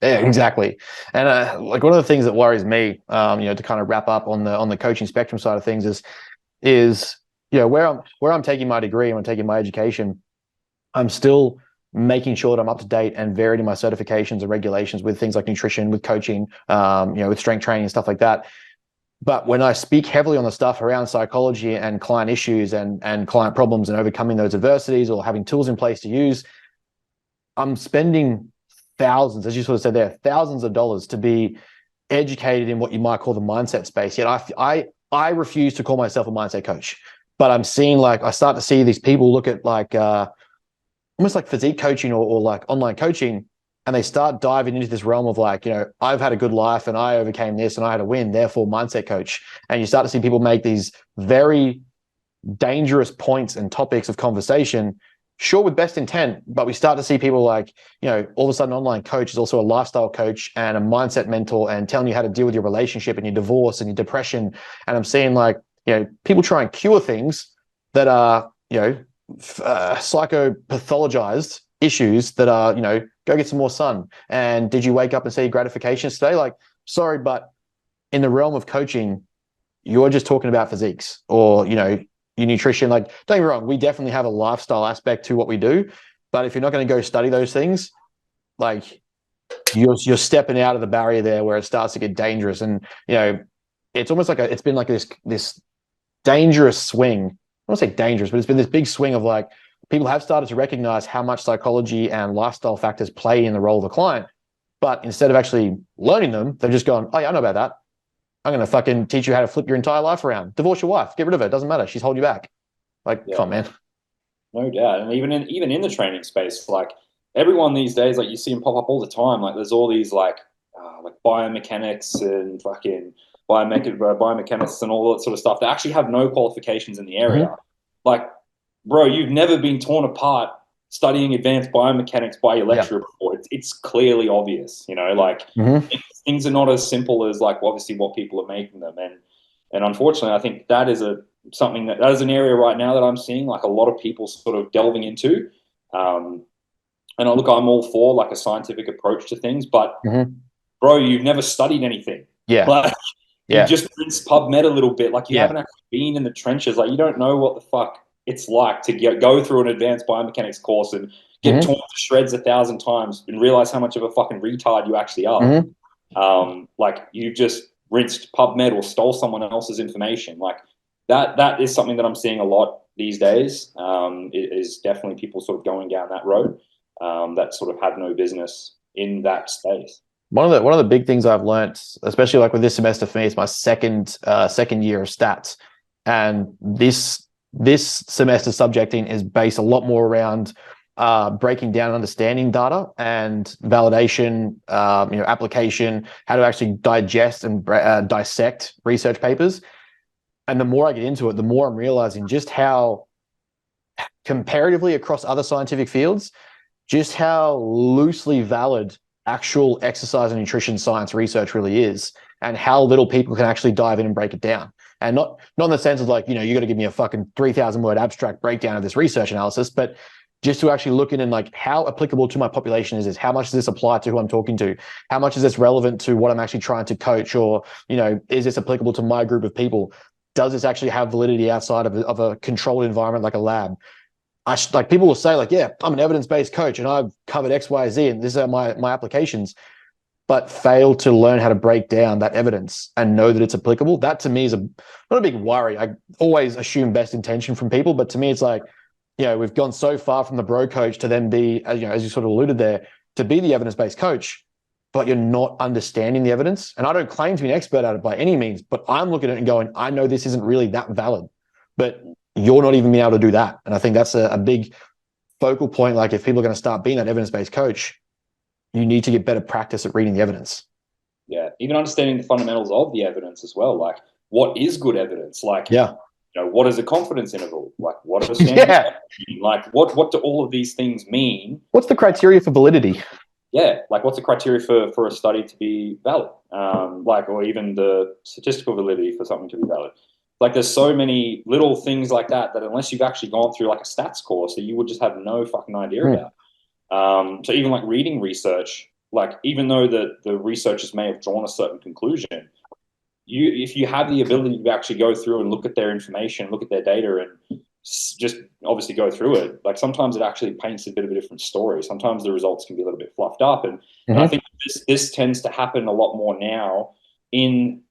Yeah, exactly. And like one of the things that worries me, to kind of wrap up on the coaching spectrum side of things is where I'm taking my degree and I'm taking my education, I'm still making sure that I'm up to date and varied in my certifications and regulations with things like nutrition, with coaching, with strength training and stuff like that. But when I speak heavily on the stuff around psychology and client issues and client problems and overcoming those adversities or having tools in place to use, I'm spending thousands, as you sort of said there, thousands of dollars to be educated in what you might call the mindset space. Yet I refuse to call myself a mindset coach. But I'm seeing I start to see these people look at almost like physique coaching or like online coaching, and they start diving into this realm of I've had a good life and I overcame this and I had a win, therefore mindset coach. And you start to see people make these very dangerous points and topics of conversation, sure, with best intent, but we start to see people all of a sudden online coach is also a lifestyle coach and a mindset mentor and telling you how to deal with your relationship and your divorce and your depression. And I'm seeing people try and cure things that are, psychopathologized issues that are, go get some more sun. And did you wake up and see gratifications today? Like, sorry, but in the realm of coaching, you're just talking about physiques or, your nutrition. Like, don't get me wrong, we definitely have a lifestyle aspect to what we do. But if you're not going to go study those things, like you're stepping out of the barrier there where it starts to get dangerous. And, it's almost it's been like this dangerous swing. I don't say dangerous, but it's been this big swing of people have started to recognize how much psychology and lifestyle factors play in the role of a client. But instead of actually learning them, they've just gone, oh yeah, I know about that. I'm going to fucking teach you how to flip your entire life around. Divorce your wife. Get rid of her. It doesn't matter. She's holding you back. Come on, man. No doubt. And even in the training space, like everyone these days, like you see them pop up all the time. Like there's all these like biomechanics and fucking biomechanics and all that sort of stuff that actually have no qualifications in the area. Mm-hmm. Like, bro, you've never been torn apart studying advanced biomechanics by your lecturer before. It's clearly obvious, Mm-hmm. things are not as simple as obviously what people are making them. And unfortunately, I think that is something that is an area right now that I'm seeing a lot of people sort of delving into. And I'm all for a scientific approach to things, but Mm-hmm. bro, you've never studied anything. Yeah. You just rinsed PubMed a little bit. You Yeah. haven't actually been in the trenches. You don't know what the fuck it's like to go through an advanced biomechanics course and get Mm-hmm. torn to shreds 1,000 times and realize how much of a fucking retard you actually are. Mm-hmm. You just rinsed PubMed or stole someone else's information. That is something that I'm seeing a lot these days. It is definitely people sort of going down that road that sort of have no business in that space. One of the big things I've learned, especially with this semester for me, is my second year of stats, and this semester subjecting is based a lot more around breaking down and understanding data and validation, application, how to actually digest and dissect research papers. And the more I get into it, the more I'm realizing just how comparatively across other scientific fields, just how loosely valid actual exercise and nutrition science research really is, and how little people can actually dive in and break it down. And not in the sense of you got to give me a fucking 3,000 word abstract breakdown of this research analysis, but just to actually look in and like, how applicable to my population is this? How much does this apply to who I'm talking to? How much is this relevant to what I'm actually trying to coach? Or, is this applicable to my group of people? Does this actually have validity outside of a controlled environment like a lab? Like people will say like, yeah, I'm an evidence-based coach and I've covered X, Y, Z, and these are my applications, but fail to learn how to break down that evidence and know that it's applicable. That to me is not a big worry. I always assume best intention from people, but to me it's like, we've gone so far from the bro coach to then be, as you sort of alluded there, to be the evidence-based coach, but you're not understanding the evidence. And I don't claim to be an expert at it by any means, but I'm looking at it and going, I know this isn't really that valid, but you're not even being able to do that. And I think that's a big focal point. Like if people are going to start being that evidence-based coach, you need to get better practice at reading the evidence. Yeah, even understanding the fundamentals of the evidence as well. Like, what is good evidence? Like, yeah, what is a confidence interval? Like, what are standards? Yeah. Like, what do all of these things mean? What's the criteria for validity? Yeah, like what's the criteria for a study to be valid? Or even the statistical validity for something to be valid. Like, there's so many little things like that unless you've actually gone through like a stats course, that you would just have no fucking idea about. So even like reading research, like even though the researchers may have drawn a certain conclusion, if you have the ability to actually go through and look at their information, look at their data, and just obviously go through it, like sometimes it actually paints a bit of a different story. Sometimes the results can be a little bit fluffed up, and I think this tends to happen a lot more now in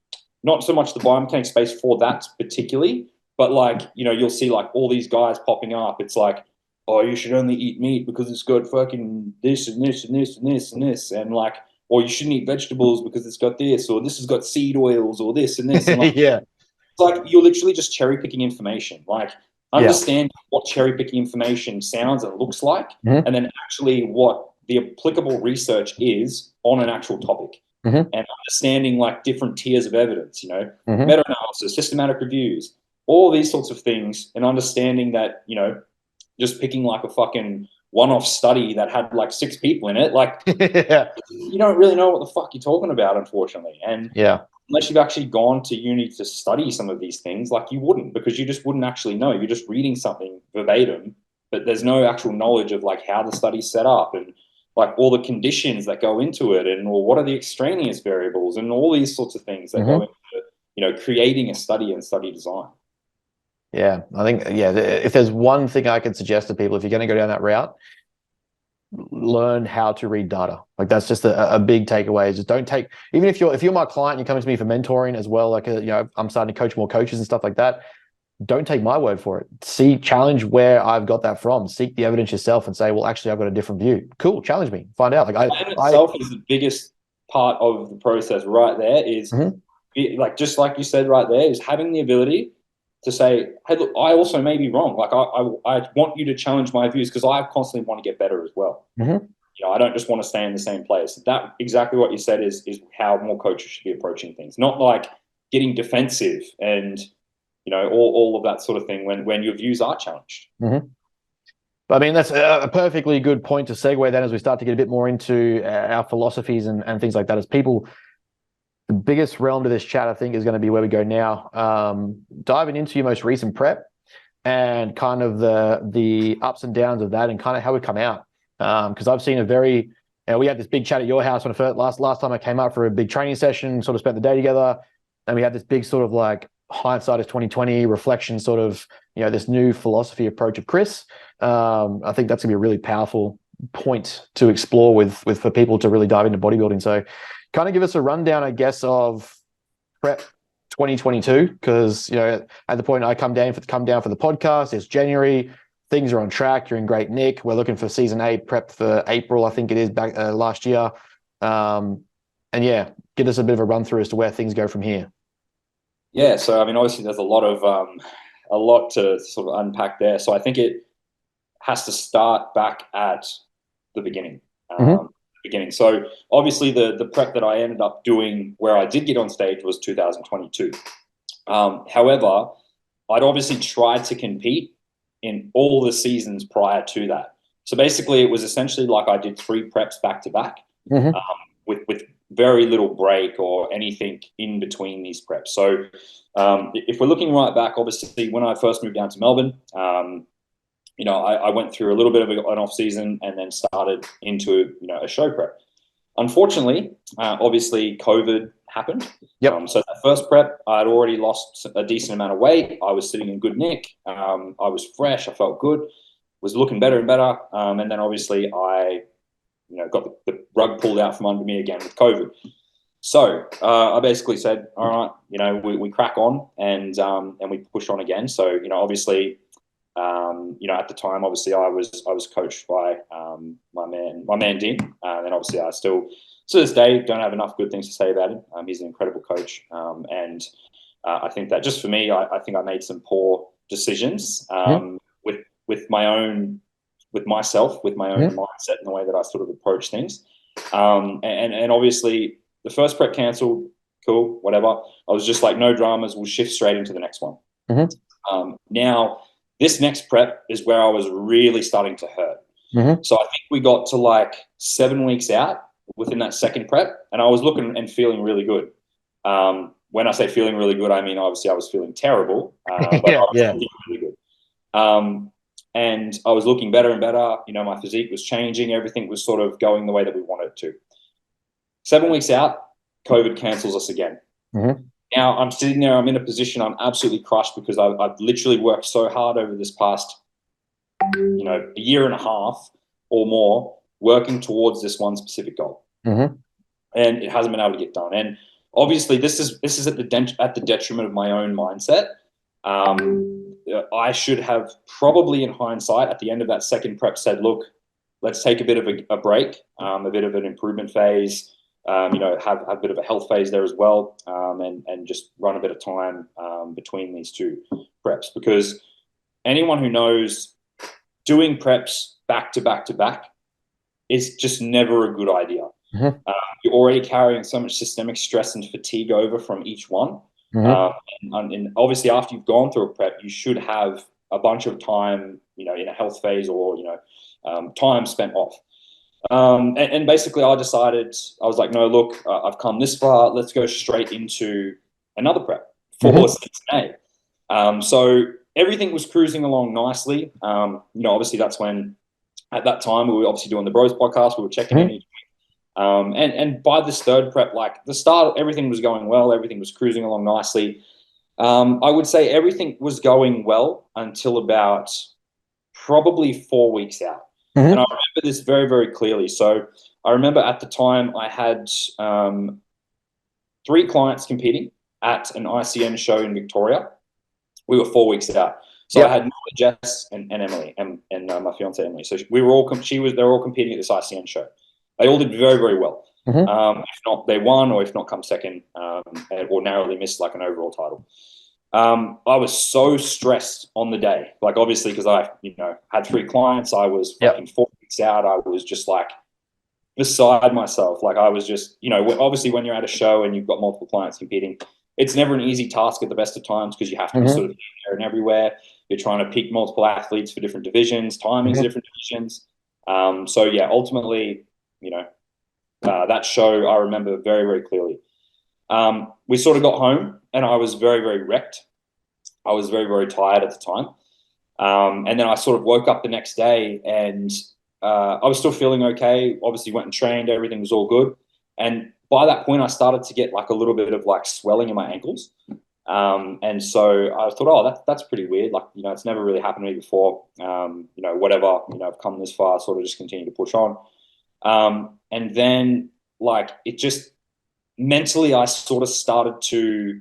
not so much the biomechanics space for that particularly, but like, you'll see like all these guys popping up. It's like, oh, you should only eat meat because it's got fucking this and this and this and this and this, and like, or you shouldn't eat vegetables because it's got this, or this has got seed oils, or this and this. And like, yeah. It's like you're literally just cherry picking information. Like, understand what cherry picking information sounds and looks like, and then actually what the applicable research is on an actual topic. And understanding like different tiers of evidence, meta-analysis, systematic reviews, all these sorts of things, and understanding that, just picking like a fucking one-off study that had like 6 people in it, like you don't really know what the fuck you're talking about, unfortunately. And unless you've actually gone to uni to study some of these things, like you wouldn't, because you just wouldn't actually know. You're just reading something verbatim, but there's no actual knowledge of like how the study's set up, and like all the conditions that go into it, and what are the extraneous variables, and all these sorts of things that go into, creating a study and study design. Yeah, I think, if there's one thing I could suggest to people, if you're going to go down that route, learn how to read data. Like that's just a big takeaway. Just don't take, even if you're my client, you're coming to me for mentoring as well. Like, I'm starting to coach more coaches and stuff like that. Don't take my word for it. Challenge where I've got that from. Seek the evidence yourself and say, well, actually, I've got a different view. Cool. Challenge me. Find out. Like that in itself is the biggest part of the process right there is like, just like you said right there, is having the ability to say, hey, look, I also may be wrong. Like I want you to challenge my views, because I constantly want to get better as well. I don't just want to stay in the same place. That exactly what you said is how more coaches should be approaching things. Not like getting defensive and all of that sort of thing when your views are challenged. I mean, that's a perfectly good point to segue then, as we start to get a bit more into our philosophies and things like that. As people, the biggest realm to this chat, I think, is going to be where we go now. Diving into your most recent prep and kind of the ups and downs of that, and kind of how we come out. Because I've seen we had this big chat at your house when last time I came out for a big training session, sort of spent the day together, and we had this big sort of like hindsight is 2020 reflection, sort of, this new philosophy approach of Chris. I think that's gonna be a really powerful point to explore with for people to really dive into bodybuilding. So kind of give us a rundown, I guess, of prep 2022, because at the point I come down for the podcast, it's January, things are on track, you're in great nick. We're looking for season 8 prep for April, I think it is, back last year. And give us a bit of a run through as to where things go from here. Yeah, so I mean, obviously there's a lot to sort of unpack there. So I think it has to start back at the beginning. So obviously the prep that I ended up doing where I did get on stage was 2022. However, I'd obviously tried to compete in all the seasons prior to that. So basically it was essentially like I did 3 preps back to back with very little break or anything in between these preps. So if we're looking right back, obviously when I first moved down to Melbourne, I went through a little bit of an off season and then started into, a show prep. Unfortunately, obviously COVID happened. Yep. So that first prep, I'd already lost a decent amount of weight. I was sitting in good nick. I was fresh. I felt good, was looking better and better. And then obviously I, got the rug pulled out from under me again with COVID. So I basically said, all right, we crack on and we push on again. So, obviously, at the time, obviously I was coached by my man Dean, and obviously I still to this day don't have enough good things to say about him. He's an incredible coach, and I think that just for me, I think I made some poor decisions with my own mindset and the way that I sort of approach things, and obviously the first prep cancelled. Cool, whatever. I was just like, no dramas. We'll shift straight into the next one. Now, this next prep is where I was really starting to hurt. So I think we got to like 7 weeks out within that second prep, and I was looking and feeling really good. When I say feeling really good, I mean, obviously I was feeling terrible, but I was feeling really good. And I was looking better and better. My physique was changing. Everything was sort of going the way that we wanted it to. 7 weeks out, COVID cancels us again. Now I'm sitting there, I'm in a position, I'm absolutely crushed because I've literally worked so hard over this past, a year and a half or more working towards this one specific goal. And it hasn't been able to get done. And obviously this is at the detriment of my own mindset. I should have probably, in hindsight, at the end of that second prep said, look, let's take a bit of a break, a bit of an improvement phase, have a bit of a health phase there as well, and just run a bit of time between these two preps. Because anyone who knows doing preps back to back to back is just never a good idea. You're already carrying so much systemic stress and fatigue over from each one. And obviously after you've gone through a prep, you should have a bunch of time, in a health phase or, time spent off. And basically I decided, I was like, no, look, I've come this far. Let's go straight into another prep for Cincinnati. So everything was cruising along nicely. Obviously that's when, at that time, we were obviously doing the Bros podcast. We were checking in each week. And by this third prep, like the start, everything was going well. Everything was cruising along nicely. I would say everything was going well until about probably 4 weeks out. And I remember this very, very clearly. So I remember at the time I had 3 clients competing at an ICN show in Victoria. We were 4 weeks out. So I had Jess and Emily and my fiance Emily. So they're all competing at this ICN show. They all did very, very well. If not, they won, or if not, come second, or narrowly missed like an overall title. I was so stressed on the day, like obviously because I, had 3 clients. I was fucking 4 weeks out. I was just like beside myself. Like I was just, obviously when you're at a show and you've got multiple clients competing, it's never an easy task at the best of times because you have to be sort of here and everywhere. You're trying to pick multiple athletes for different divisions, timings, different divisions. So yeah, ultimately, that show I remember very, very clearly. We sort of got home and I was very, very wrecked. I was very, very tired at the time. And then I sort of woke up the next day and I was still feeling okay. Obviously went and trained. Everything was all good. And by that point, I started to get like a little bit of like swelling in my ankles. And so I thought, oh, that's pretty weird. Like, it's never really happened to me before. Whatever, I've come this far, sort of just continue to push on. And then like it just mentally, I sort of started to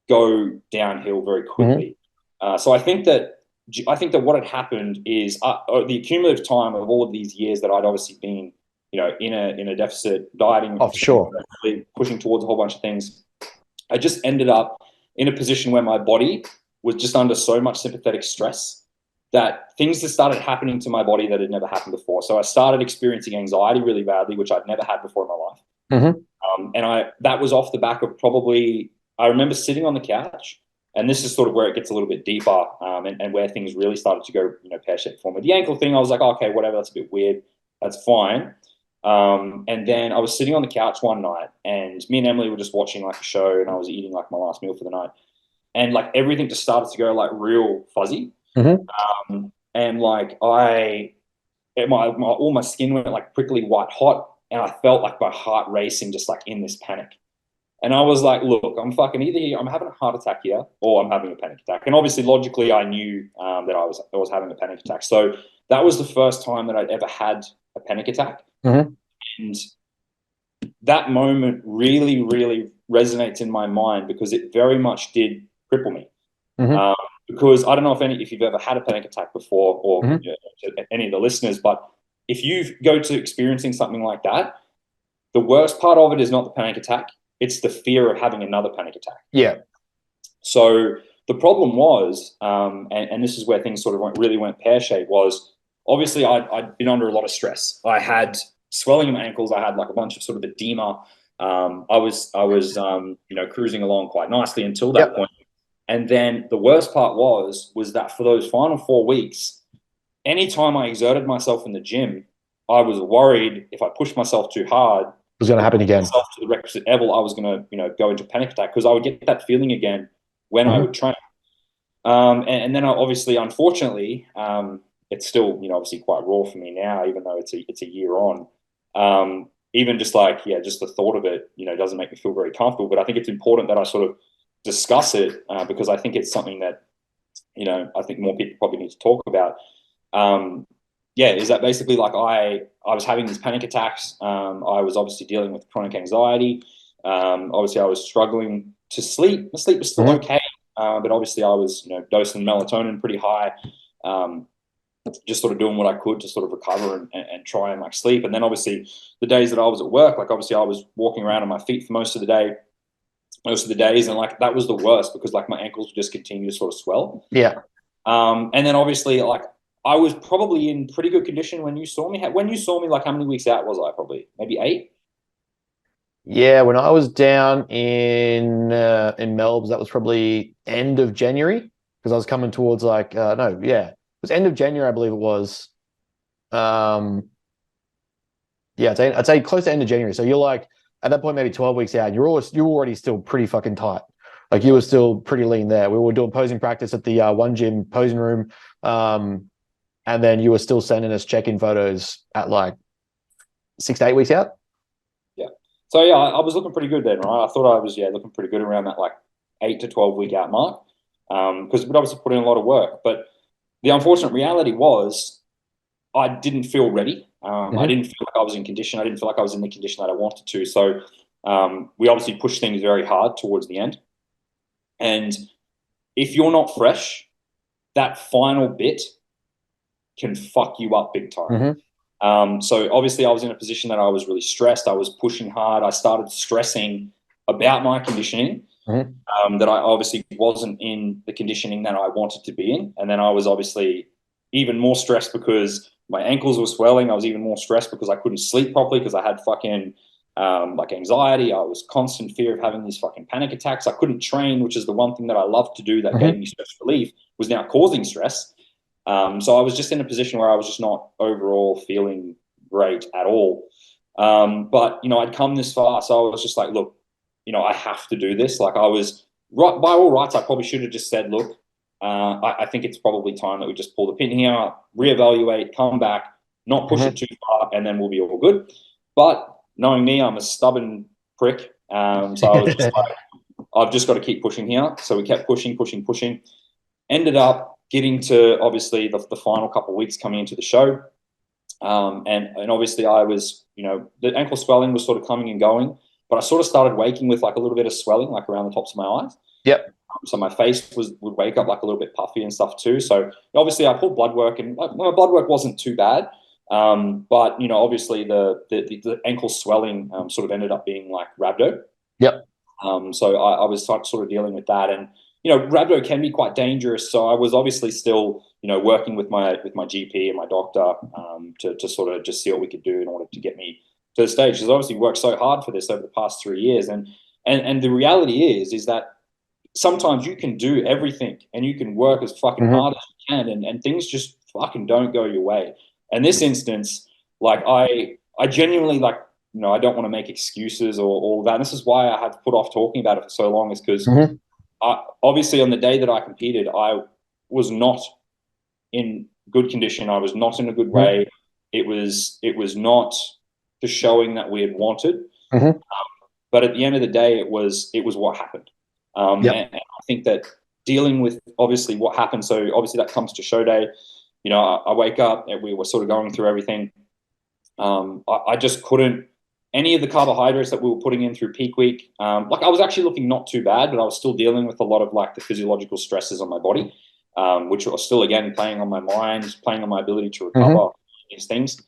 go downhill very quickly. So I think that what had happened is the accumulative time of all of these years that I'd obviously been, in a deficit dieting, pushing towards a whole bunch of things. I just ended up in a position where my body was just under so much sympathetic stress that things just started happening to my body that had never happened before. So I started experiencing anxiety really badly, which I'd never had before in my life. And that was off the back of probably, I remember sitting on the couch, and this is sort of where it gets a little bit deeper, and where things really started to go, pear-shaped form. With the ankle thing, I was like, oh, okay, whatever, that's a bit weird. That's fine. And then I was sitting on the couch one night, and me and Emily were just watching like a show, and I was eating like my last meal for the night. And like everything just started to go like real fuzzy. and like all my skin went like prickly white hot, and I felt like my heart racing, just like in this panic. And I was like, look, I'm fucking either I'm having a heart attack here or I'm having a panic attack. And obviously, logically, I knew that I was having a panic attack. So that was the first time that I'd ever had a panic attack. Mm-hmm. And that moment really, really resonates in my mind because it very much did cripple me. Mm-hmm. Because I don't know if you've ever had a panic attack before, or Mm-hmm. any of the listeners, but if you go to experiencing something like that, the worst part of it is not the panic attack. It's the fear of having another panic attack. Yeah. So the problem was, and this is where things sort of really went pear-shaped, was obviously I'd been under a lot of stress. I had swelling in my ankles. I had like a bunch of sort of edema. I was cruising along quite nicely until that point. And then the worst part was that for those final 4 weeks, anytime I exerted myself in the gym, I was worried if I pushed myself too hard, It was going to happen again. myself to the requisite level, I was going to, go into panic attack because I would get that feeling again when I would train. And then obviously, unfortunately, it's still, obviously quite raw for me now, even though it's a year on. Even just just the thought of it, doesn't make me feel very comfortable. But I think it's important that I sort of discuss it because I think it's something that, I think more people probably need to talk about. Is that basically like I was having these panic attacks. I was obviously dealing with chronic anxiety. Obviously, I was struggling to sleep. My sleep was still okay, but obviously I was, dosing melatonin pretty high. Just sort of doing what I could to sort of recover and try and like sleep. And then obviously the days that I was at work, like obviously I was walking around on my feet for most of the days, and like that was the worst because like my ankles would just continue to sort of swell. Yeah. And then obviously like I was probably in pretty good condition when you saw me. When you saw me, like how many weeks out was I? Probably maybe 8. Yeah, when I was down in Melbourne, that was probably end of January because I was coming towards it was end of January, I believe it was. Yeah, I'd say close to end of January. So you're like at that point maybe 12 weeks out. You're already still pretty fucking tight. Like you were still pretty lean there. We were doing posing practice at the one gym posing room, and then you were still sending us check-in photos at like 6 to 8 weeks out. Yeah. So yeah, I was looking pretty good then, right? I thought I was looking pretty good around that like 8 to 12 week out mark, because we'd obviously put in a lot of work. But the unfortunate reality was I didn't feel ready. I didn't feel like I was in condition. I didn't feel like I was in the condition that I wanted to. So we obviously pushed things very hard towards the end. And if you're not fresh, that final bit can fuck you up big time. So obviously I was in a position that I was really stressed. I was pushing hard. I started stressing about my conditioning, that I obviously wasn't in the conditioning that I wanted to be in. And then I was obviously even more stressed because my ankles were swelling. I was even more stressed because I couldn't sleep properly because I had fucking like anxiety. I was constant fear of having these fucking panic attacks. I couldn't train, which is the one thing that I loved to do that gave me stress relief, was now causing stress. So I was just in a position where I was just not overall feeling great at all. But, I'd come this far. So I was just like, look, I have to do this. Like I was right by all rights. I probably should have just said, look, I think it's probably time that we just pull the pin here, reevaluate, come back, not push it too far, and then we'll be all good. But knowing me, I'm a stubborn prick. So I was just like, I've just got to keep pushing here. So we kept pushing. Ended up getting to obviously the final couple of weeks coming into the show. And obviously I was, the ankle swelling was sort of coming and going, but I sort of started waking with like a little bit of swelling, like around the tops of my eyes. Yep. So my face would wake up like a little bit puffy and stuff too. So obviously I pulled blood work, and my blood work wasn't too bad. But obviously the ankle swelling sort of ended up being like rhabdo. Yep. So I was sort of dealing with that, and rhabdo can be quite dangerous. So I was obviously still working with my GP and my doctor to sort of just see what we could do in order to get me to the stage. Because obviously worked so hard for this over the past 3 years, and the reality is that sometimes you can do everything and you can work as fucking hard as you can, and things just fucking don't go your way. And this instance, like I genuinely like, I don't want to make excuses or all that. And this is why I had put off talking about it for so long, is because obviously on the day that I competed, I was not in good condition. I was not in a good Mm-hmm. way. It was not the showing that we had wanted. Mm-hmm. But at the end of the day, it was what happened. Yep. And I think that dealing with obviously what happened. So obviously that comes to show day. You know, I wake up and we were sort of going through everything. I just couldn't, any of the carbohydrates that we were putting in through peak week. Like I was actually looking not too bad, but I was still dealing with a lot of like the physiological stresses on my body, which was still again playing on my mind, playing on my ability to recover Mm-hmm. these things.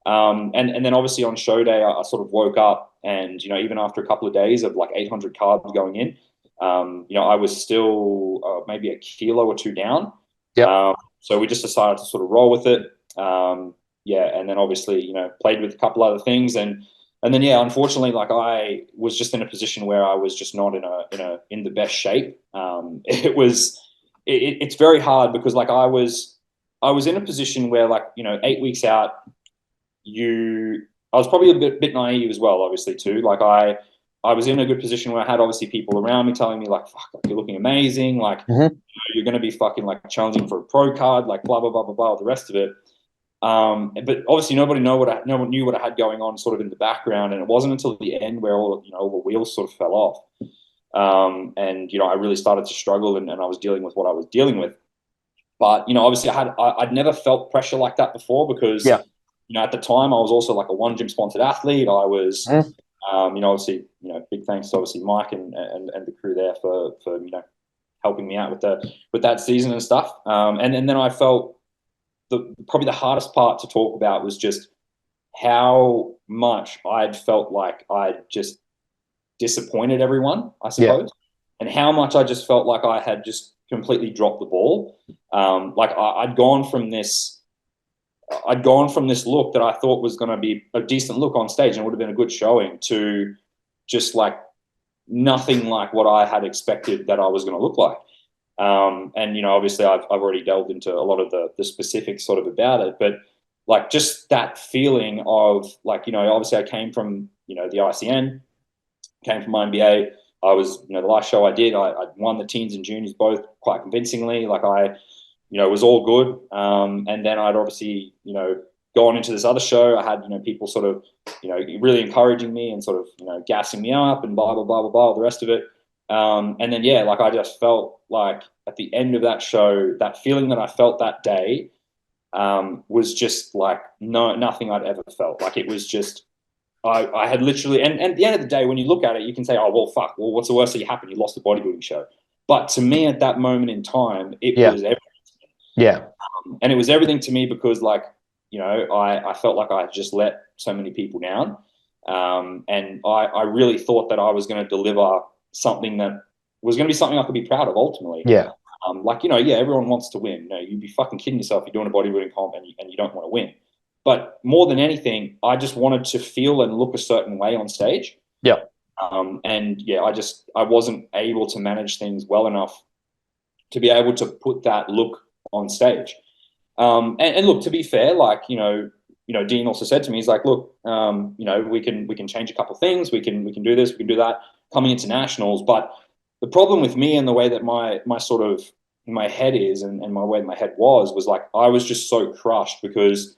And then obviously on show day, I sort of woke up and, you know, even after a couple of days of like 800 carbs going in, you know, I was still maybe a kilo or two down. Yep. So we just decided to sort of roll with it. Yeah. And then obviously, you know, played with a couple other things and then, yeah, unfortunately, like I was just in a position where I was just not in the best shape. It's very hard because like I was in a position where like, you know, 8 weeks out, I was probably a bit naive as well, obviously too. Like I was in a good position where I had obviously people around me telling me like, fuck, like, you're looking amazing. Like, you know, you're going to be fucking like challenging for a pro card, like blah, blah, blah, blah, blah, the rest of it. But obviously nobody knew what I had going on sort of in the background. And it wasn't until the end where all the wheels sort of fell off. And, you know, I really started to struggle and I was dealing with what I was dealing with. But, you know, obviously I'd never felt pressure like that before because, Yeah. you know, at the time I was also like a one gym sponsored athlete. I was, you know, obviously, you know, big thanks to obviously Mike and the crew there for, you know, helping me out with that season and stuff. And then I felt probably the hardest part to talk about was just how much I'd felt like I'd just disappointed everyone, I Yeah. suppose, and how much I just felt like I had just completely dropped the ball. Like I'd gone from this look that I thought was going to be a decent look on stage and would have been a good showing to just like nothing like what I had expected that I was going to look like. And, you know, obviously I've already delved into a lot of the specifics sort of about it, but like just that feeling of like, you know, obviously I came from, you know, the ICN, came from my MBA. I was, you know, the last show I did, I won the teens and juniors both quite convincingly. Like you know, it was all good. And then I'd obviously, you know, gone into this other show. I had, you know, people sort of, you know, really encouraging me and sort of, you know, gassing me up and blah, blah, blah, blah, blah, the rest of it. And then, yeah, like I just felt like at the end of that show, that feeling that I felt that day was just like nothing I'd ever felt. Like it was just, I had literally, and at the end of the day, when you look at it, you can say, oh, well, fuck, well, what's the worst that happened? You lost a bodybuilding show. But to me at that moment in time, it was everything. Yeah. And it was everything to me because like, you know, I felt like I had just let so many people down. And I really thought that I was going to deliver something that was going to be something I could be proud of ultimately. Yeah. Like, you know, yeah, everyone wants to win. You know, you'd be fucking kidding yourself if you're doing a bodybuilding comp and you don't want to win. But more than anything, I just wanted to feel and look a certain way on stage. Yeah. And yeah, I wasn't able to manage things well enough to be able to put that look on stage. And look, to be fair, like, you know, Dean also said to me, he's like, look, you know, we can change a couple of things. We can do this, we can do that coming into nationals. But the problem with me and the way that my sort of my head is and my way my head was like, I was just so crushed because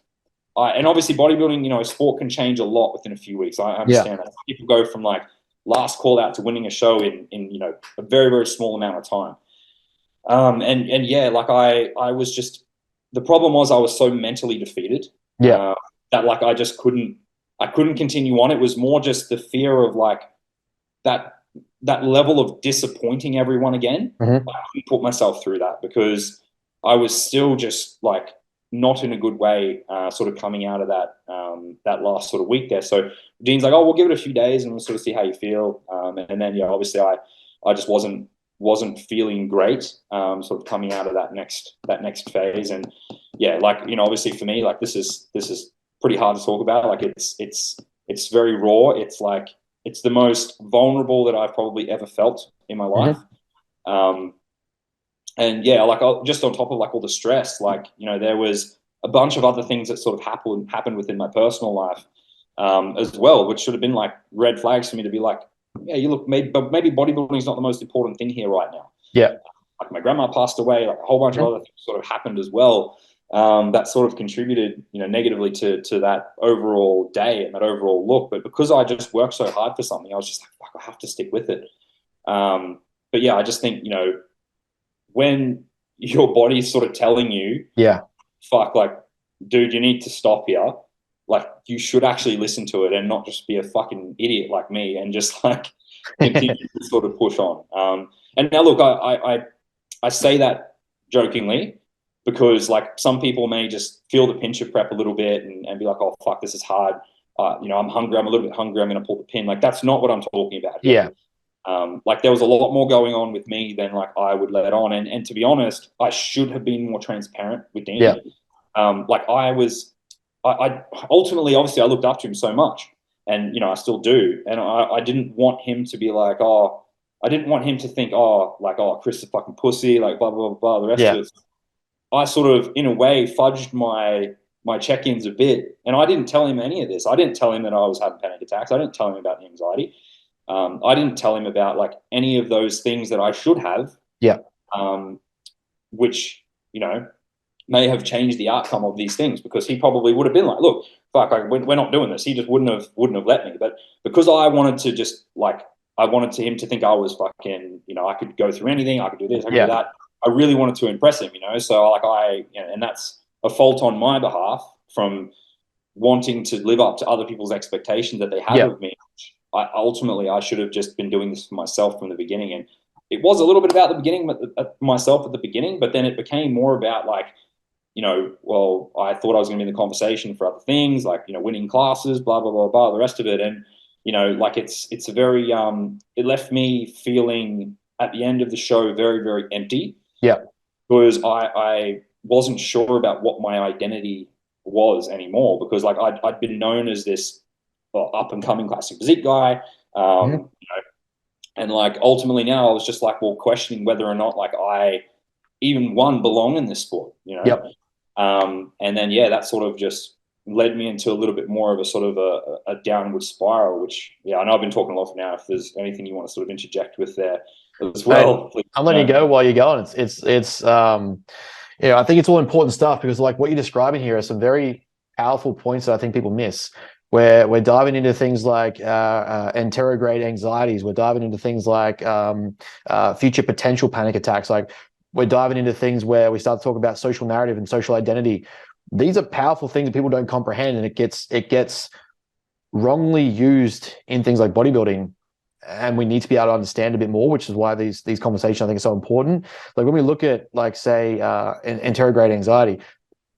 and obviously bodybuilding, you know, a sport can change a lot within a few weeks. I understand that people go from like last call out to winning a show in you know, a very, very small amount of time. And yeah, like I was just, the problem was I was so mentally defeated that like I just couldn't continue on. It was more just the fear of like that level of disappointing everyone again. I couldn't put myself through that because I was still just like not in a good way, sort of coming out of that last sort of week there. So Dean's like, oh, we'll give it a few days and we'll sort of see how you feel. And then, yeah, obviously I just wasn't feeling great, sort of coming out of that next phase. And yeah, like, you know, obviously for me, like this is pretty hard to talk about. Like it's very raw. It's like, it's the most vulnerable that I've probably ever felt in my life. And yeah, like just on top of like all the stress, like, you know, there was a bunch of other things that sort of happened within my personal life as well, which should have been like red flags for me to be like, yeah, you look, maybe bodybuilding is not the most important thing here right now. Yeah. Like my grandma passed away, like a whole bunch of other things sort of happened as well. that sort of contributed, negatively to that overall day and that overall look. But because I just worked so hard for something, I was just like, fuck, I have to stick with it. But yeah, I just think, when your body's sort of telling you, Yeah. fuck, like, dude, you need to stop here. Like, you should actually listen to it and not just be a fucking idiot like me and just like continue to sort of push on. And now, look, I say that jokingly because like some people may just feel the pinch of prep a little bit and be like, oh, fuck, this is hard. I'm hungry. I'm a little bit hungry. I'm going to pull the pin. Like, that's not what I'm talking about here. Yeah. Like, there was a lot more going on with me than like I would let on. And to be honest, I should have been more transparent with Danny. Yeah. Like, I ultimately, obviously, I looked up to him so much, and I still do. And I didn't want him to be like, oh, I didn't want him to think, oh, like, oh, Chris is a fucking pussy, like blah blah blah. The rest Yeah. of it, I sort of, in a way, fudged my check-ins a bit, and I didn't tell him any of this. I didn't tell him that I was having panic attacks. I didn't tell him about the anxiety. I didn't tell him about like any of those things that I should have. Yeah. Which may have changed the outcome of these things, because he probably would have been like, look, fuck, like, we're not doing this. He just wouldn't have let me. But because I wanted to just like, I wanted him to think I was fucking, I could go through anything. I could do this. I could do that. I really wanted to impress him, So like and that's a fault on my behalf from wanting to live up to other people's expectations that they have of me. I should have just been doing this for myself from the beginning. And it was a little bit about the beginning, myself at the beginning, but then it became more about like, well, I thought I was going to be in the conversation for other things, like, winning classes, blah, blah, blah, blah, the rest of it. And, like it's a very, it left me feeling at the end of the show very, very empty. Yeah. Because I wasn't sure about what my identity was anymore, because like I'd been known as this up and coming classic physique guy. And like ultimately now I was just like, well, questioning whether or not like I even belong in this sport, Yep. And then, that sort of just led me into a little bit more of a sort of a downward spiral, which, I know I've been talking a lot for now. If there's anything you want to sort of interject with there as well. Hey, I'm letting you go while you're going. It's I think it's all important stuff, because like what you're describing here are some very powerful points that I think people miss. Where we're diving into things like anterograde anxieties. We're diving into things like future potential panic attacks. Like, we're diving into things where we start to talk about social narrative and social identity. These are powerful things that people don't comprehend, and it gets wrongly used in things like bodybuilding. And we need to be able to understand a bit more, which is why these conversations I think are so important. Like when we look at like say anterograde anxiety,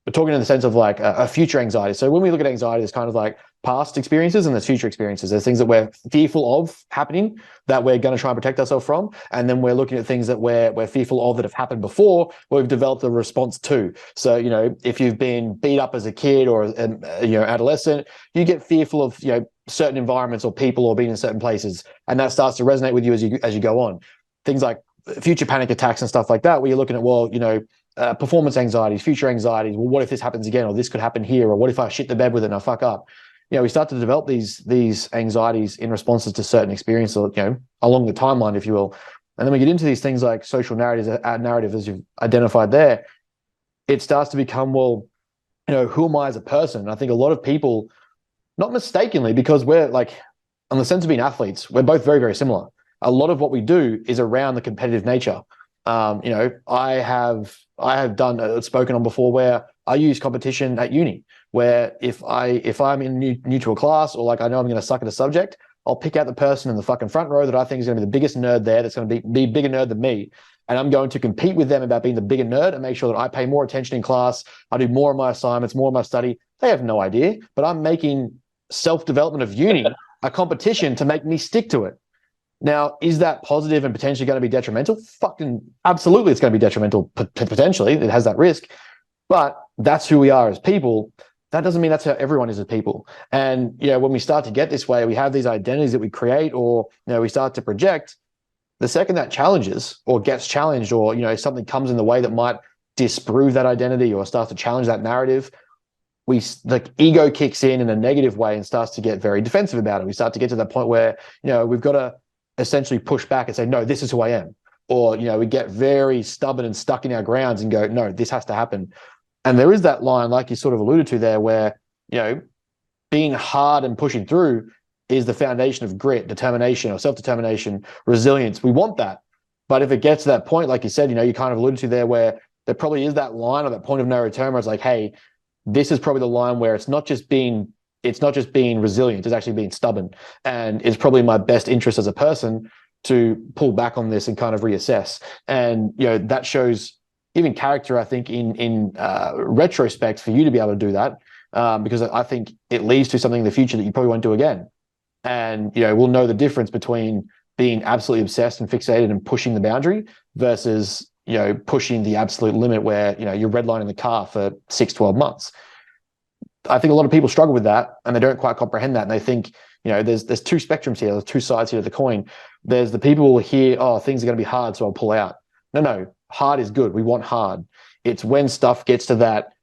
we're talking in the sense of like a future anxiety. So when we look at anxiety, it's kind of like past experiences and there's future experiences. There's things that we're fearful of happening that we're going to try and protect ourselves from. And then we're looking at things that we're fearful of that have happened before, where we've developed a response to. So, if you've been beat up as a kid or, adolescent, you get fearful of, certain environments or people or being in certain places. And that starts to resonate with you as you go on. Things like future panic attacks and stuff like that, where you're looking at, well, performance anxieties, future anxieties. Well, what if this happens again, or this could happen here, or what if I shit the bed with it and I fuck up? We start to develop these anxieties in responses to certain experiences, along the timeline, if you will. And then we get into these things like social narratives, as you've identified there. It starts to become, well, who am I as a person? And I think a lot of people, not mistakenly, because we're like, on the sense of being athletes, we're both very, very similar. A lot of what we do is around the competitive nature. I have spoken on before where I use competition at uni, where if I'm in new to a class, or like I know I'm going to suck at a subject, I'll pick out the person in the fucking front row that I think is going to be the biggest nerd there, that's going to be bigger nerd than me. And I'm going to compete with them about being the bigger nerd and make sure that I pay more attention in class. I do more of my assignments, more of my study. They have no idea, but I'm making self-development of uni a competition to make me stick to it. Now, is that positive and potentially going to be detrimental? Fucking absolutely, it's going to be detrimental potentially. It has that risk, but that's who we are as people. That doesn't mean that's how everyone is as people. And when we start to get this way, we have these identities that we create, or we start to project. The second that challenges or gets challenged, or something comes in the way that might disprove that identity or starts to challenge that narrative, the ego kicks in a negative way and starts to get very defensive about it. We start to get to that point where we've got to essentially push back and say, no, this is who I am. Or, we get very stubborn and stuck in our grounds and go, no, this has to happen. And there is that line, like you sort of alluded to there, where, being hard and pushing through is the foundation of grit, determination, or self-determination, resilience. We want that. But if it gets to that point, like you said, you kind of alluded to there, where there probably is that line or that point of no return where it's like, hey, this is probably the line where it's not just being resilient, it's actually being stubborn. And it's probably my best interest as a person to pull back on this and kind of reassess. And that shows even character, I think, in retrospect, for you to be able to do that, because I think it leads to something in the future that you probably won't do again. And we'll know the difference between being absolutely obsessed and fixated and pushing the boundary versus pushing the absolute limit where you're redlining the car for 6-12 months. I think a lot of people struggle with that and they don't quite comprehend that, and they think there's two spectrums here, there's two sides here of the coin. There's the people who hear, oh, things are going to be hard, so I'll pull out. No, hard is good. We want hard. It's when stuff gets to that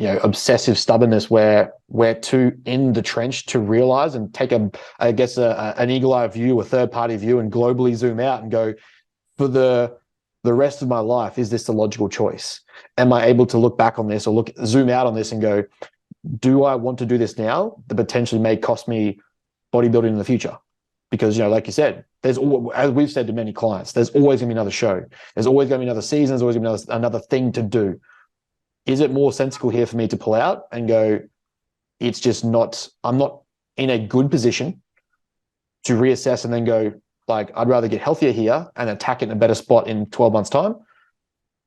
obsessive stubbornness where we're too in the trench to realize and take an eagle-eye view, a third-party view, and globally zoom out and go, for the rest of my life, is this the logical choice? Am I able to look back on this or zoom out on this and go, do I want to do this now that potentially may cost me bodybuilding in the future? Because, like you said, as we've said to many clients, there's always going to be another show. There's always going to be another season. There's always going to be another thing to do. Is it more sensible here for me to pull out and go, it's just not, I'm not in a good position to reassess and then go, like, I'd rather get healthier here and attack it in a better spot in 12 months' time?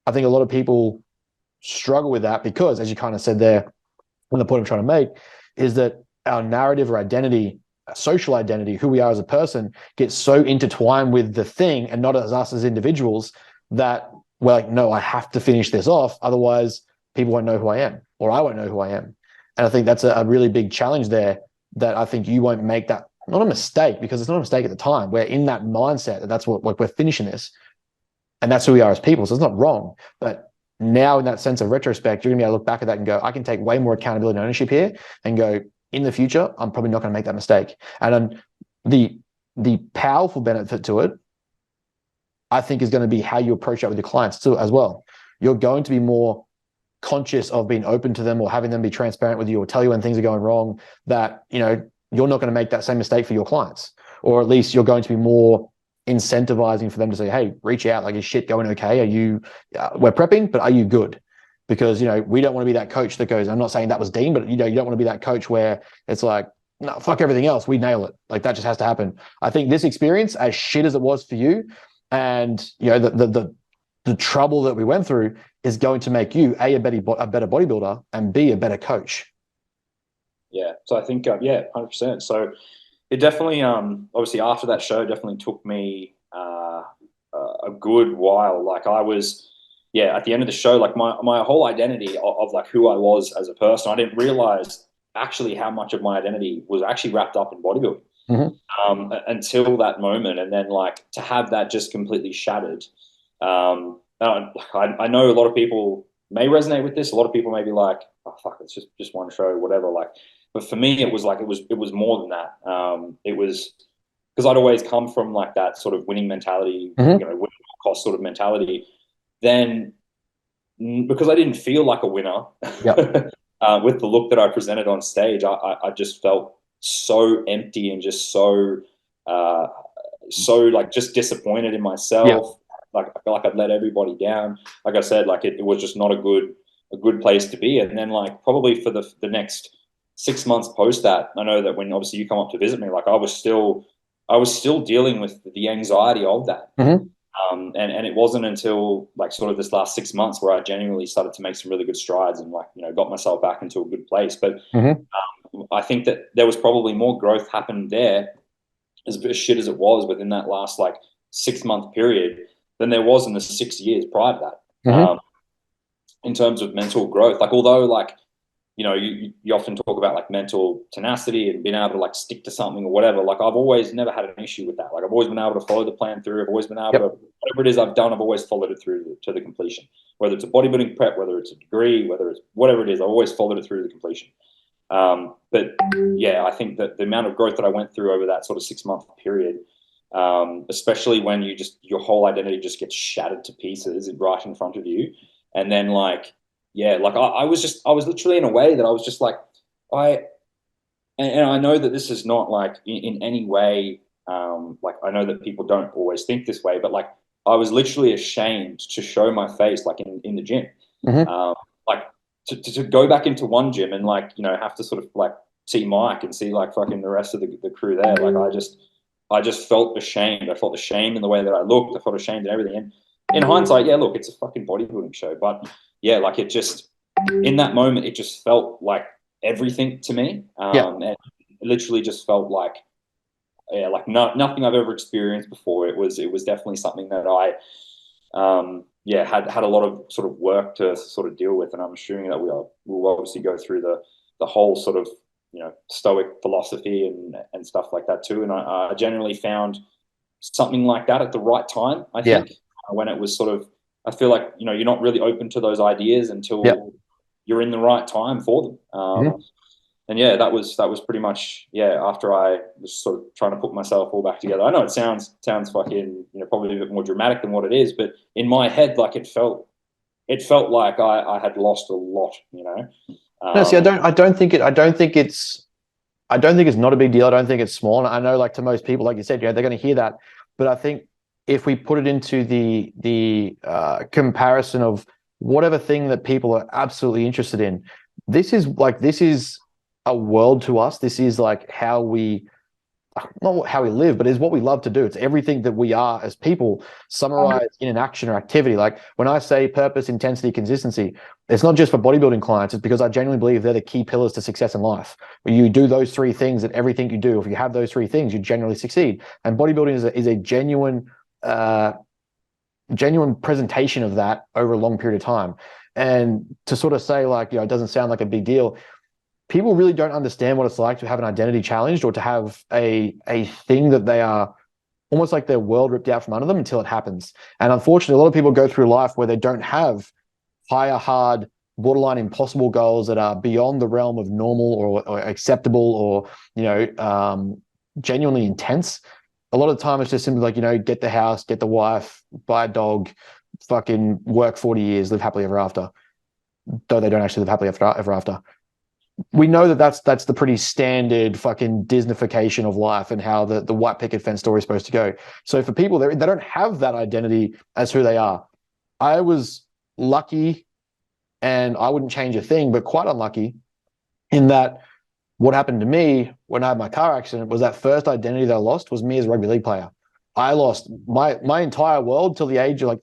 I think a lot of people struggle with that because, as you kind of said there, and the point I'm trying to make is that our narrative or identity, social identity, who we are as a person, gets so intertwined with the thing and not as us as individuals that we're like, no, I have to finish this off. Otherwise, people won't know who I am, or I won't know who I am. And I think that's a really big challenge there, that I think you won't make that, not a mistake, because it's not a mistake at the time. We're in that mindset that that's what, like, we're finishing this. And that's who we are as people. So it's not wrong. But now, in that sense of retrospect, you're going to be able to look back at that and go, I can take way more accountability and ownership here and go, in the future, I'm probably not going to make that mistake. And the powerful benefit to it, I think, is going to be how you approach that with your clients too, as well. You're going to be more conscious of being open to them or having them be transparent with you or tell you when things are going wrong, that, you're not going to make that same mistake for your clients. Or at least you're going to be more incentivizing for them to say, hey, reach out, like, is shit going okay? Are you, we're prepping, but are you good? Because, we don't want to be that coach that goes, I'm not saying that was Dean, but you don't want to be that coach where it's like, no, fuck everything else, we nail it. Like, that just has to happen. I think this experience, as shit as it was for you, and, the trouble that we went through, is going to make you a better bodybuilder, and B, a better coach. Yeah. So I think, 100%. So it definitely, obviously after that show, definitely took me a good while. Like, I was, at the end of the show, like, my whole identity of like who I was as a person, I didn't realize actually how much of my identity was actually wrapped up in bodybuilding. Until that moment. And then, like, to have that just completely shattered. I know a lot of people may resonate with this. A lot of people may be like, oh, fuck, it's just one show, whatever. Like, but for me, it was like, it was more than that. It was because I'd always come from like that sort of winning mentality, winning cost sort of mentality. Then, because I didn't feel like a winner, Yep. with the look that I presented on stage, I just felt so empty and just so like just disappointed in myself. Yep. Like, I feel like I'd let everybody down. Like I said, like it was just not a good place to be. And then, like, probably for the next 6 months post that, I know that when obviously you come up to visit me, like, I was still dealing with the anxiety of that. And it wasn't until like sort of this last 6 months where I genuinely started to make some really good strides and, like, got myself back into a good place. But I think that there was probably more growth happened there, as shit as it was, within that last like 6 month period, than there was in the 6 years prior to that. In terms of mental growth, like, although, like, you often talk about like mental tenacity and being able to like stick to something or whatever. Like, I've always never had an issue with that. Like, I've always been able to follow the plan through. I've always been able to, whatever it is I've done, I've always followed it through to the completion. Whether it's a bodybuilding prep, whether it's a degree, whether it's whatever it is, I've always followed it through to the completion. But yeah, I think that the amount of growth that I went through over that sort of 6 month period, especially when your whole identity just gets shattered to pieces right in front of you. And then, like, yeah, like I was literally in a way that I was just like, I, and I know that this is not like in any way, like I know that people don't always think this way, but like I was literally ashamed to show my face, like in the gym, Mm-hmm. um, like to go back into one gym and like, you know, have to sort of like see Mike and see like fucking the rest of the crew there. Like I just felt ashamed. I felt ashamed in the way that I looked. I felt ashamed in everything. And in hindsight, yeah, look, it's a fucking bodybuilding show, but yeah, like it just in that moment, it just felt like everything to me, Yeah. and it literally just felt like yeah, like nothing I've ever experienced before. It was definitely something that I yeah had a lot of sort of work to sort of deal with, and I'm assuming that we'll obviously go through the whole sort of you know stoic philosophy and stuff like that too. And I generally found something like that at the right time. I Yeah. think when it was sort of I feel like you know you're not really open to those ideas Yeah. until you're in the right time for them. Mm-hmm. And yeah, that was pretty much yeah. After I was sort of trying to put myself all back together, I know it sounds fucking you know probably a bit more dramatic than what it is, but in my head, like it felt like I had lost a lot, you know. No, see, Um, I don't think it's not a big deal. I don't think it's small. And I know, like to most people, like you said, yeah, they're going to hear that. But I think if we put it into the comparison of whatever thing that people are absolutely interested in, this is a world to us. This is like how we not how we live, but is what we love to do. It's everything that we are as people summarized in an action or activity. Like when I say purpose, intensity, consistency, it's not just for bodybuilding clients. It's because I genuinely believe they're the key pillars to success in life. When you do those three things at everything you do, if you have those three things, you generally succeed. And bodybuilding is a uh, genuine presentation of that over a long period of time. And to sort of say like, you know, it doesn't sound like a big deal, people really don't understand what it's like to have an identity challenged or to have a thing that they are almost like their world ripped out from under them until it happens. And unfortunately, a lot of people go through life where they don't have higher, hard, borderline impossible goals that are beyond the realm of normal or acceptable or, you know, genuinely intense. A lot of the time it's just simply like, you know, get the house, get the wife, buy a dog, fucking work 40 years, live happily ever after. Though they don't actually live happily ever after. We know that that's the pretty standard fucking Disneyfication of life and how the white picket fence story is supposed to go. So for people, they don't have that identity as who they are. I was lucky, and I wouldn't change a thing, but quite unlucky in that what happened to me when I had my car accident was that first identity that I lost was me as a rugby league player. I lost my entire world till the age of like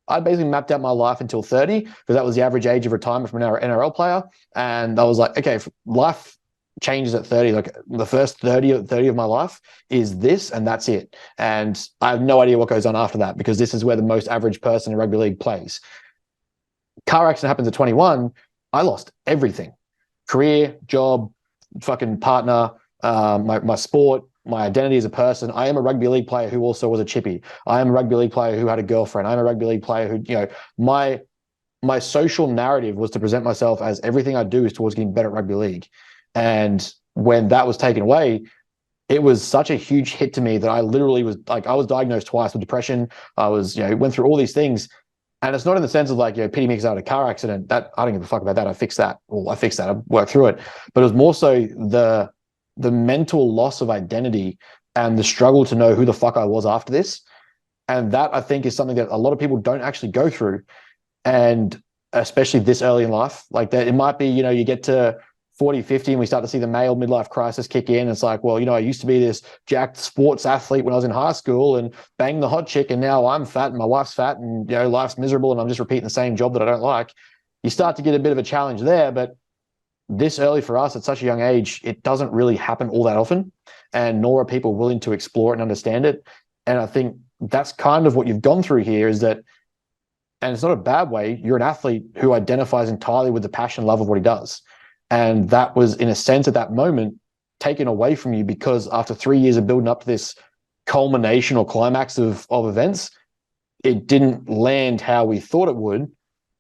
I basically mapped out my life until 30 because that was the average age of retirement from an NRL player. And I was like, okay, life changes at 30. Like the first 30 of my life is this, and that's it. And I have no idea what goes on after that because this is where the most average person in rugby league plays. Car accident happens at 21. I lost everything: career, job, fucking partner, my sport, my identity as a person. I am a rugby league player who also was a chippy. I am a rugby league player who had a girlfriend. I'm a rugby league player who, you know, my social narrative was to present myself as everything I do is towards getting better at rugby league. And when that was taken away, it was such a huge hit to me that I literally was like, I was diagnosed twice with depression. I was, you know, went through all these things. And it's not in the sense of like, you know, pity me because I had a car accident. That I don't give a fuck about that. I fixed that. Well, I fixed that. I worked through it. But it was more so the mental loss of identity and the struggle to know who the fuck I was after this. And that I think is something that a lot of people don't actually go through. And especially this early in life, like that, it might be, you know, you get to 40, 50 and we start to see the male midlife crisis kick in. It's like, well, you know, I used to be this jacked sports athlete when I was in high school and bang the hot chick. And now I'm fat and my wife's fat and, you know, life's miserable and I'm just repeating the same job that I don't like. You start to get a bit of a challenge there, but this early for us at such a young age, it doesn't really happen all that often. And nor are people willing to explore it and understand it. And I think that's kind of what you've gone through here is that, and it's not a bad way, you're an athlete who identifies entirely with the passion and love of what he does. And that was, in a sense, at that moment, taken away from you because after 3 years of building up to this culmination or climax of events, it didn't land how we thought it would.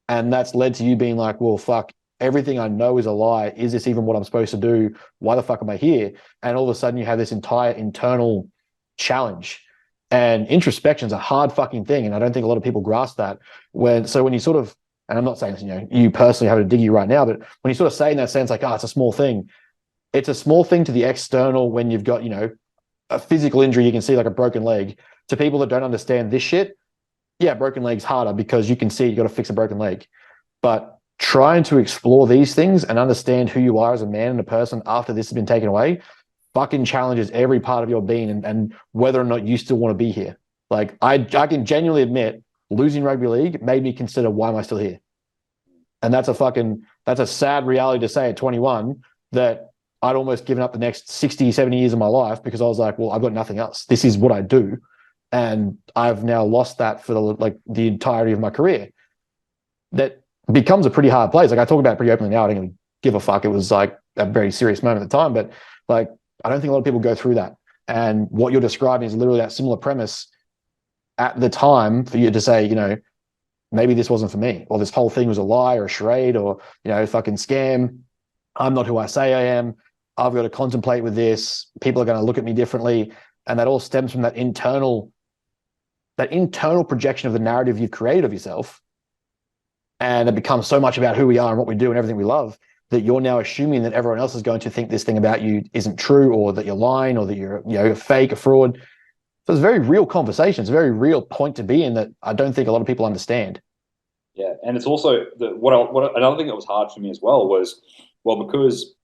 And that's led to you being like, well, fuck, everything I know is a lie. Is this even what I'm supposed to do? Why the fuck am I here? And all of a sudden you have this entire internal challenge. And introspection is a hard fucking thing. And I don't think a lot of people grasp that. When you sort of and I'm not saying, you personally having to dig you right now, but when you sort of say in that sense, like, it's a small thing, it's a small thing to the external when you've got, a physical injury, you can see like a broken leg. To people that don't understand this shit, yeah, broken leg's harder because you can see you got to fix a broken leg. But trying to explore these things and understand who you are as a man and a person after this has been taken away fucking challenges every part of your being and whether or not you still want to be here. Like, I can genuinely admit losing rugby league made me consider, why am I still here? And that's a sad reality to say at 21, that I'd almost given up the next 60, 70 years of my life because I was like, well, I've got nothing else. This is what I do. And I've now lost that for the entirety of my career. That becomes a pretty hard place. Like, I talk about it pretty openly now. I don't really give a fuck. It was like a very serious moment at the time, but like, I don't think a lot of people go through that. And what you're describing is literally that similar premise at the time for you to say, maybe this wasn't for me, or this whole thing was a lie or a charade or, fucking scam. I'm not who I say I am. I've got to contemplate with this. People are going to look at me differently. And that all stems from that internal projection of the narrative you've created of yourself. And it becomes so much about who we are and what we do and everything we love, that you're now assuming that everyone else is going to think this thing about you isn't true, or that you're lying, or that you're, a fake, a fraud. So it's a very real conversation. It's a very real point to be in that I don't think a lot of people understand. Yeah, and it's also what another thing that was hard for me as well was, well, because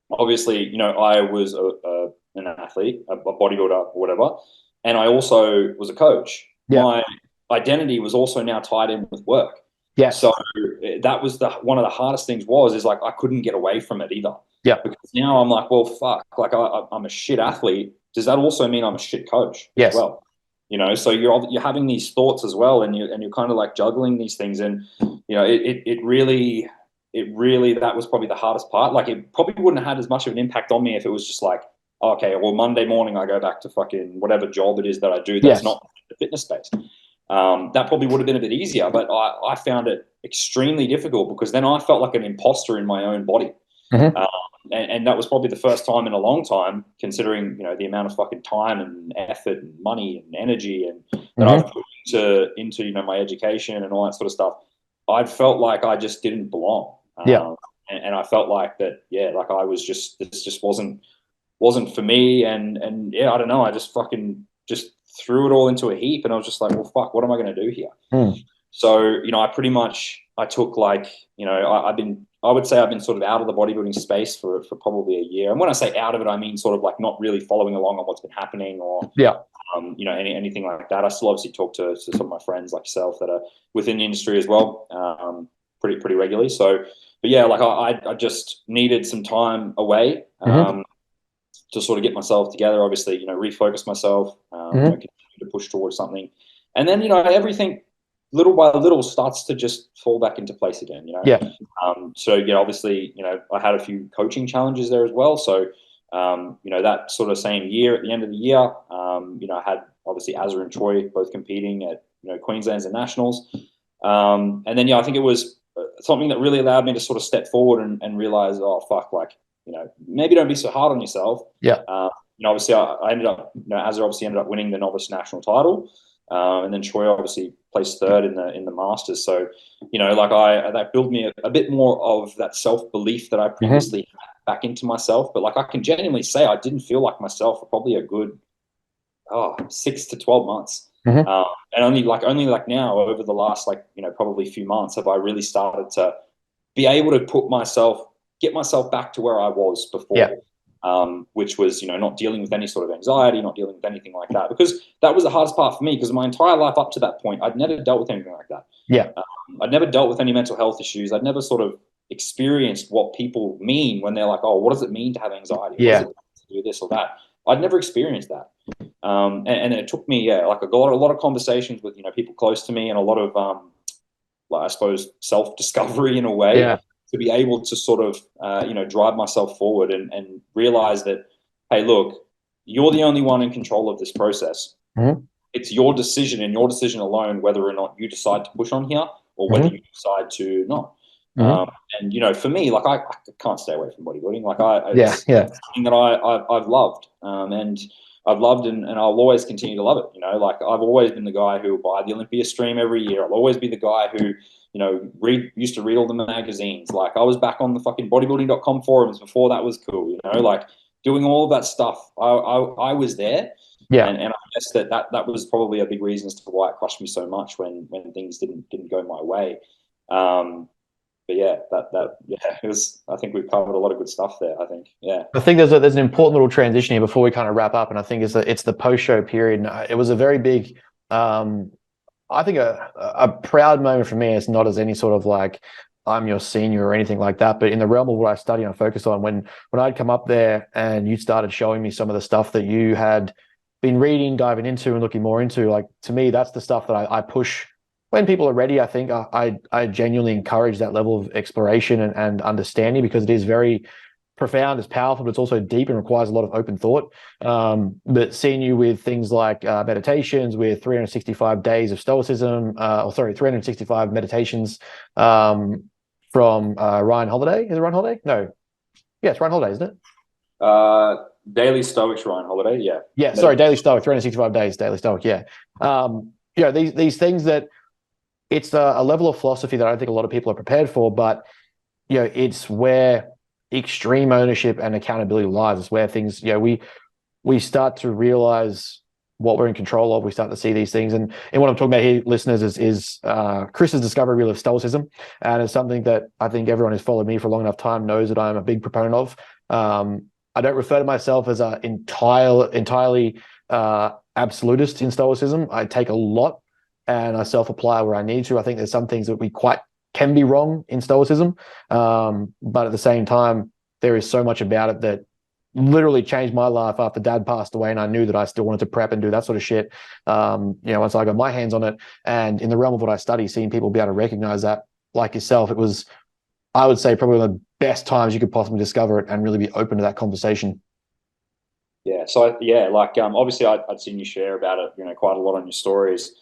obviously, I was an athlete, a bodybuilder, or whatever, and I also was a coach. Yeah. My identity was also now tied in with work. Yes. So that was one of the hardest things is like I couldn't get away from it either. Yeah. Because now I'm like, well, fuck, like I'm a shit athlete. Does that also mean I'm a shit coach? Yes. As well, so you're having these thoughts as well, and you're kind of like juggling these things, and it really that was probably the hardest part. Like, it probably wouldn't have had as much of an impact on me if it was just like, okay, well, Monday morning I go back to fucking whatever job it is that I do that's not the fitness space. That probably would have been a bit easier, but I found it extremely difficult because then I felt like an imposter in my own body. Mm-hmm. And that was probably the first time in a long time, considering the amount of fucking time and effort and money and energy and that I've put into my education and all that sort of stuff. I'd felt like I just didn't belong. And I felt like that, like I was this just wasn't for me. And yeah, I don't know. I just fucking just threw it all into a heap, and I was just like, well, fuck, what am I going to do here? So, I took like, I would say I've been sort of out of the bodybuilding space for probably a year. And when I say out of it, I mean sort of like not really following along on what's been happening or, anything like that. I still obviously talk to some of my friends like yourself that are within the industry as well, pretty regularly. So, but yeah, like I just needed some time away to sort of get myself together, obviously, refocus myself, continue to push towards something. And then, everything little by little starts to just fall back into place again, So, obviously, I had a few coaching challenges there as well. So, that sort of same year, at the end of the year, I had obviously Azza and Troy both competing at, Queensland's and Nationals. And then, I think it was something that really allowed me to sort of step forward and realize, oh, fuck, like, maybe don't be so hard on yourself. Yeah. Obviously I ended up, Azza obviously ended up winning the novice national title. And then Troy obviously placed third in the Masters. So, like that built me a bit more of that self-belief that I previously had back into myself. But like, I can genuinely say I didn't feel like myself for probably a good 6 to 12 months. And only now over the last, probably few months have I really started to be able to get myself back to where I was before. Which was, not dealing with any sort of anxiety, not dealing with anything like that, because that was the hardest part for me, because my entire life up to that point, I'd never dealt with anything like that. I'd never dealt with any mental health issues. I'd never sort of experienced what people mean when they're like, oh, what does it mean to have anxiety? What does it mean to do this or that? I'd never experienced that. And it took me, like a lot of conversations with, people close to me, and a lot of, I suppose, self-discovery in a way. To be able to sort of, drive myself forward and realize that, hey, look, you're the only one in control of this process. It's your decision and your decision alone whether or not you decide to push on here or whether you decide to not. And, for me, like I can't stay away from bodybuilding. Like it's something that I've loved. And I've loved and I'll always continue to love it. You know, like I've always been the guy who will buy the Olympia stream every year. I'll always be the guy who, you know, used to read all the magazines. Like I was back on the fucking bodybuilding.com forums before that was cool, you know, like doing all of that stuff. I was there. Yeah. And I guess that was probably a big reason as to why it crushed me so much when things didn't go my way. But yeah, it was. I think we've covered a lot of good stuff there. I think, yeah. I think there's an important little transition here before we kind of wrap up, and I think it's the post show period. And it was a very big, I think a proud moment for me. It's not as any sort of like I'm your senior or anything like that, but in the realm of what I study and I focus on, when I'd come up there and you started showing me some of the stuff that you had been reading, diving into, and looking more into, like to me, that's the stuff that I push when people are ready. I think I genuinely encourage that level of exploration and understanding, because it is very profound, it's powerful, but it's also deep and requires a lot of open thought. But seeing you with things like meditations, with 365 days of stoicism, 365 meditations from Ryan Holiday. Is it Ryan Holiday? No. Yeah, it's Ryan Holiday, isn't it? Daily Stoics, Ryan Holiday. Yeah. Yeah. Sorry, Daily Stoic, 365 days, Daily Stoic. Yeah. These things that it's a level of philosophy that I don't think a lot of people are prepared for, but it's where extreme ownership and accountability lies. It's where things, we start to realize what we're in control of. We start to see these things. And what I'm talking about here, listeners, is Chris's discovery reel of stoicism. And it's something that I think everyone who's followed me for a long enough time knows that I'm a big proponent of. I don't refer to myself as an entirely absolutist in stoicism. I take a lot and I self-apply where I need to. I think there's some things that we quite can be wrong in stoicism. But at the same time, there is so much about it that literally changed my life after Dad passed away, and I knew that I still wanted to prep and do that sort of shit. Once I got my hands on it, and in the realm of what I study, seeing people be able to recognize that, like yourself, it was, I would say, probably one of the best times you could possibly discover it and really be open to that conversation. Yeah. So obviously I'd seen you share about it, quite a lot on your stories,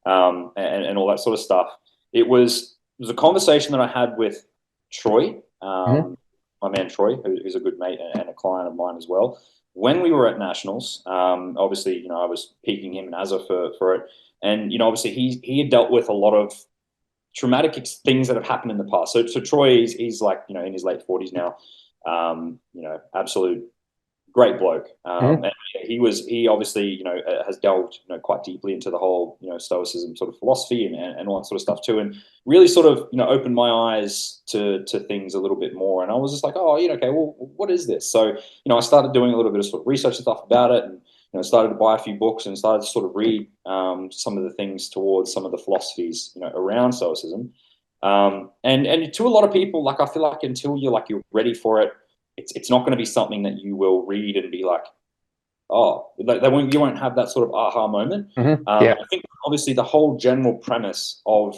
and all that sort of stuff. It was a conversation that I had with Troy, my man Troy, who's a good mate and a client of mine as well. When we were at Nationals, obviously, I was peaking him and Azza for it. And, obviously he had dealt with a lot of traumatic things that have happened in the past. So Troy, he's like, in his late 40s now, absolute great bloke. And he obviously, has delved, quite deeply into the whole, stoicism sort of philosophy and all that sort of stuff too. And really sort of, opened my eyes to things a little bit more. And I was just like, oh, okay, well, what is this? So, I started doing a little bit of sort of research and stuff about it, and, started to buy a few books and started to sort of read some of the things towards some of the philosophies, around stoicism. And to a lot of people, like, I feel like until you're ready for it, it's not going to be something that you will read and be like, oh, you won't have that sort of aha moment. I think obviously the whole general premise of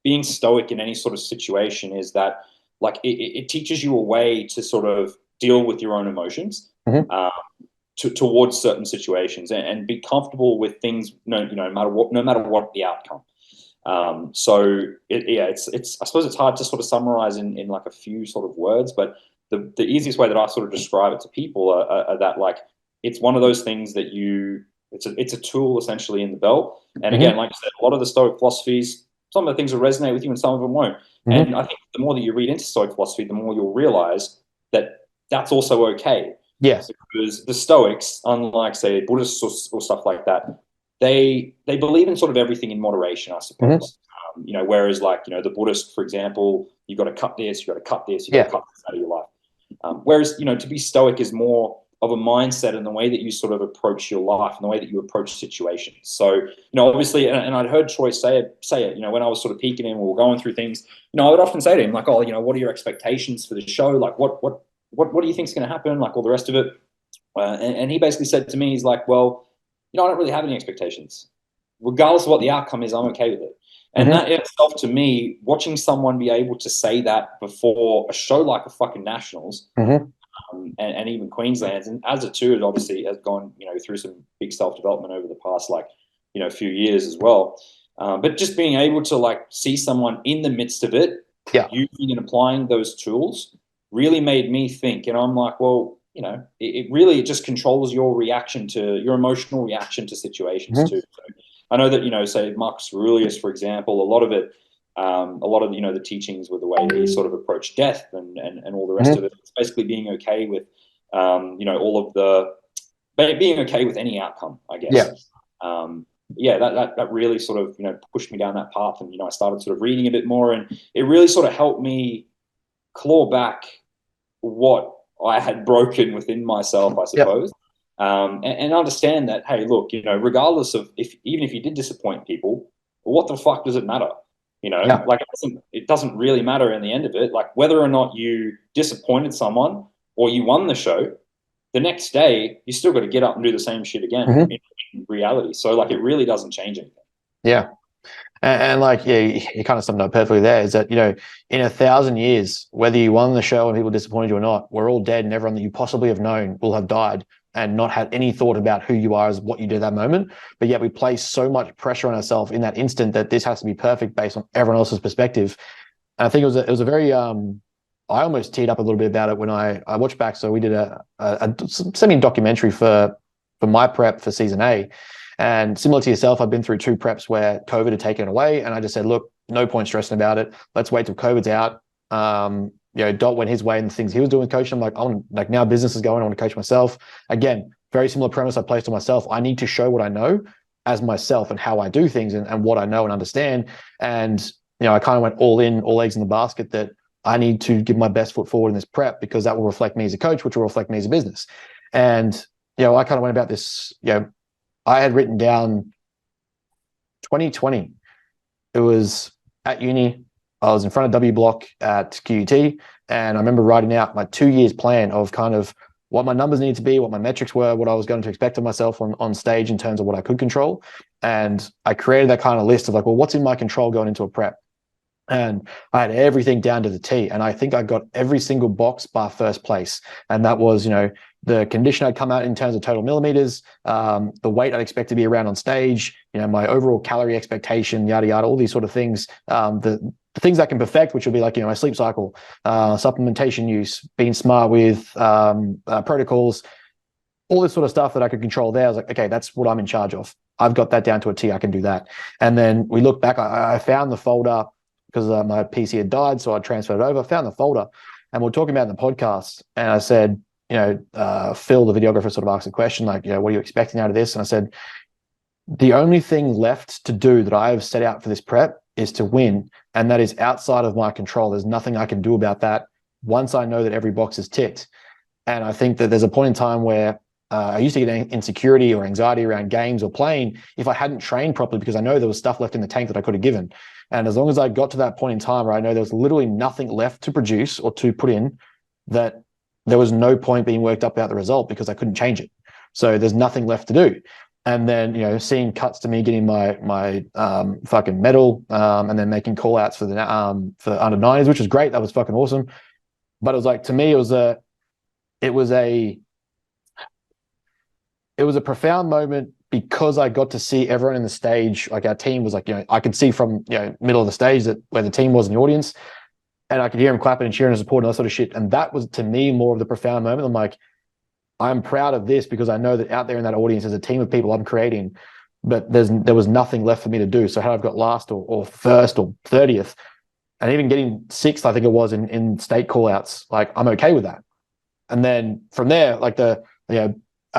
being stoic in any sort of situation is that, like, it teaches you a way to sort of deal with your own emotions towards certain situations and be comfortable with things, no matter what the outcome. So it's I suppose it's hard to sort of summarize in like a few sort of words, but the easiest way that I sort of describe it to people are that, like, it's one of those things that it's a tool essentially in the belt. And again, like I said, a lot of the Stoic philosophies, some of the things will resonate with you and some of them won't. And I think the more that you read into Stoic philosophy, the more you'll realize that that's also okay. Yes. Because the Stoics, unlike, say, Buddhists or stuff like that, they believe in sort of everything in moderation, I suppose. Whereas, like, the Buddhist, for example, you've got to cut this, you've got to cut this, you've got to cut this out of your life. Whereas, to be Stoic is more of a mindset and the way that you sort of approach your life and the way that you approach situations. So, obviously, and I'd heard Troy say it, when I was sort of peeking him or going through things, I would often say to him, like, oh, what are your expectations for the show? Like, what do you think is going to happen? Like, all the rest of it. And he basically said to me, he's like, well, I don't really have any expectations. Regardless of what the outcome is, I'm okay with it. And that in itself, to me, watching someone be able to say that before a show like a fucking Nationals, and even Queensland's, and as a too, obviously has gone, through some big self-development over the past, like, few years as well. But just being able to, like, see someone in the midst of it, using and applying those tools, really made me think. And I'm like, well, it really just controls your emotional reaction to situations Mm-hmm. too. So I know that, say Marcus Aurelius, for example, a lot of it, a lot of, the teachings with the way that he sort of approached death and all the rest of Mm-hmm. it. It's basically being okay with, all of being okay with any outcome, I Yeah. guess. Yeah, that really sort of, pushed me down that path. And, I started sort of reading a bit more, and it really sort of helped me claw back what I had broken within myself, I Yep. suppose. And understand that, hey, look, regardless of even if you did disappoint people, what the fuck does it matter? Yeah. Like it doesn't really matter in the end of it. Like whether or not you disappointed someone or you won the show, the next day you still got to get up and do the same shit again Mm-hmm. in reality. So like it really doesn't change anything. Yeah. And like, yeah, you kind of summed it up perfectly there, is that, in 1,000 years, whether you won the show and people disappointed you or not, we're all dead, and everyone that you possibly have known will have died and not had any thought about who you are as what you did at that moment. But yet we place so much pressure on ourselves in that instant that this has to be perfect based on everyone else's perspective. And I think it was a very, I almost teared up a little bit about it when I watched back. So we did a semi-documentary for my prep for season A. And similar to yourself, I've been through 2 preps where COVID had taken it away. And I just said, look, no point stressing about it. Let's wait till COVID's out. Dot went his way and the things he was doing with coaching. I'm like, like now business is going, I want to coach myself. Again, very similar premise I placed on myself. I need to show what I know as myself and how I do things and what I know and understand. And, I kind of went all in, all eggs in the basket, that I need to give my best foot forward in this prep, because that will reflect me as a coach, which will reflect me as a business. And, I kind of went about this, I had written down 2020. It was at uni. I was in front of W Block at QUT, and I remember writing out my 2 years plan of kind of what my numbers needed to be, what my metrics were, what I was going to expect of myself on stage in terms of what I could control. And I created that kind of list of like, well, what's in my control going into a prep? And I had everything down to the T. And I think I got every single box bar first place. And that was, the condition I'd come out in terms of total millimeters, the weight I'd expect to be around on stage, my overall calorie expectation, yada, yada, all these sort of things. The things I can perfect, which will be like, my sleep cycle, supplementation use, being smart with protocols, all this sort of stuff that I could control there. I was like, okay, that's what I'm in charge of. I've got that down to a T. I can do that. And then we look back, I found the folder, because my PC had died, so I transferred it over. I found the folder, and we're talking about it in the podcast. And I said, Phil, the videographer, sort of asked a question like, what are you expecting out of this? And I said, the only thing left to do that I have set out for this prep is to win, and that is outside of my control. There's nothing I can do about that once I know that every box is ticked. And I think that there's a point in time where I used to get insecurity or anxiety around games or playing if I hadn't trained properly, because I know there was stuff left in the tank that I could have given. And as long as I got to that point in time where I know there was literally nothing left to produce or to put in, that there was no point being worked up about the result, because I couldn't change it. So there's nothing left to do. And then, seeing cuts to me getting my fucking medal, and then making call outs for the under 90s, which was great. That was fucking awesome. But it was like, to me, it was a profound moment, because I got to see everyone in the stage. Like our team was like, I could see from, middle of the stage that where the team was in the audience, and I could hear them clapping and cheering and supporting, all that sort of shit. And that was, to me, more of the profound moment. I'm like, I'm proud of this, because I know that out there in that audience there's a team of people I'm creating, but there was nothing left for me to do. So had I've got last or first or 30th, and even getting sixth, I think it was in state callouts, like I'm okay with that. And then from there, like a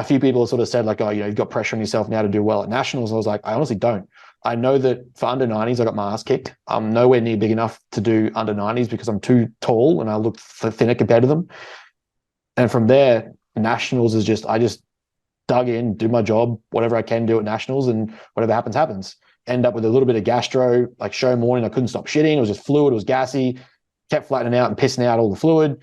few people sort of said like, oh, you've got pressure on yourself now to do well at nationals. I was like, I honestly don't. I know that for under 90s, I got my ass kicked. I'm nowhere near big enough to do under 90s, because I'm too tall and I look thinner compared to them. And from there, nationals is I just dug in, do my job, whatever I can do at nationals, and whatever happens, happens. End up with a little bit of gastro, like show morning, I couldn't stop shitting. It was just fluid, it was gassy, kept flattening out and pissing out all the fluid.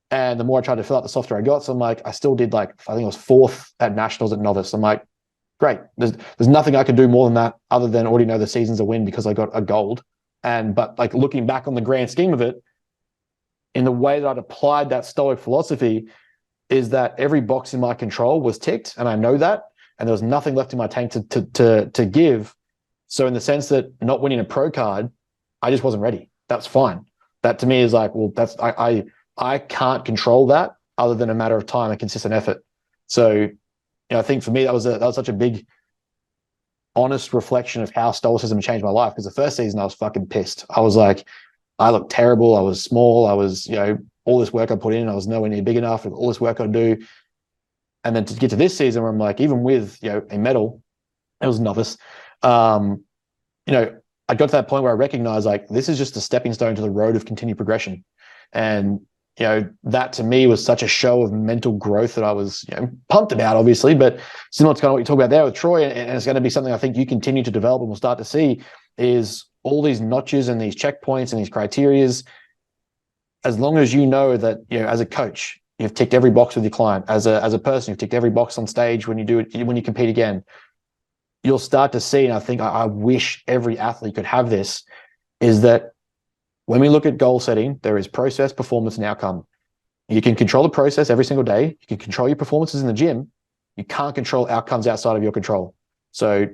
And the more I tried to fill out, the softer I got. So I'm like, I still did I think it was 4th at nationals at novice. I'm like, great. There's nothing I can do more than that, other than already know the season's a win, because I got a gold. But like looking back on the grand scheme of it, in the way that I'd applied that Stoic philosophy, is that every box in my control was ticked, and I know that, and there was nothing left in my tank to give. So in the sense that not winning a pro card, I just wasn't ready. That's fine. That to me is like, well, I can't control that. other than a matter of time and consistent effort. So, I think for me that was such a big, honest reflection of how stoicism changed my life. Because the first season I was fucking pissed. I was like, I looked terrible. I was small. I was, all this work I put in, I was nowhere near big enough. All this work I do, and then to get to this season where I'm like, even with a medal, it was novice. You know, I got to that point where I recognized like this is just a stepping stone to the road of continued progression. And, that to me was such a show of mental growth that I was pumped about, obviously, but similar to kind of what you talk about there with Troy, and it's going to be something I think you continue to develop and we'll start to see is all these notches and these checkpoints and these criterias. As long as you know that, as a coach, you've ticked every box with your client, as a person, you've ticked every box on stage when you do it, when you compete again, you'll start to see, and I think I wish every athlete could have this, is that when we look at goal setting, there is process, performance, and outcome. You can control the process every single day. You can control your performances in the gym. You can't control outcomes outside of your control. So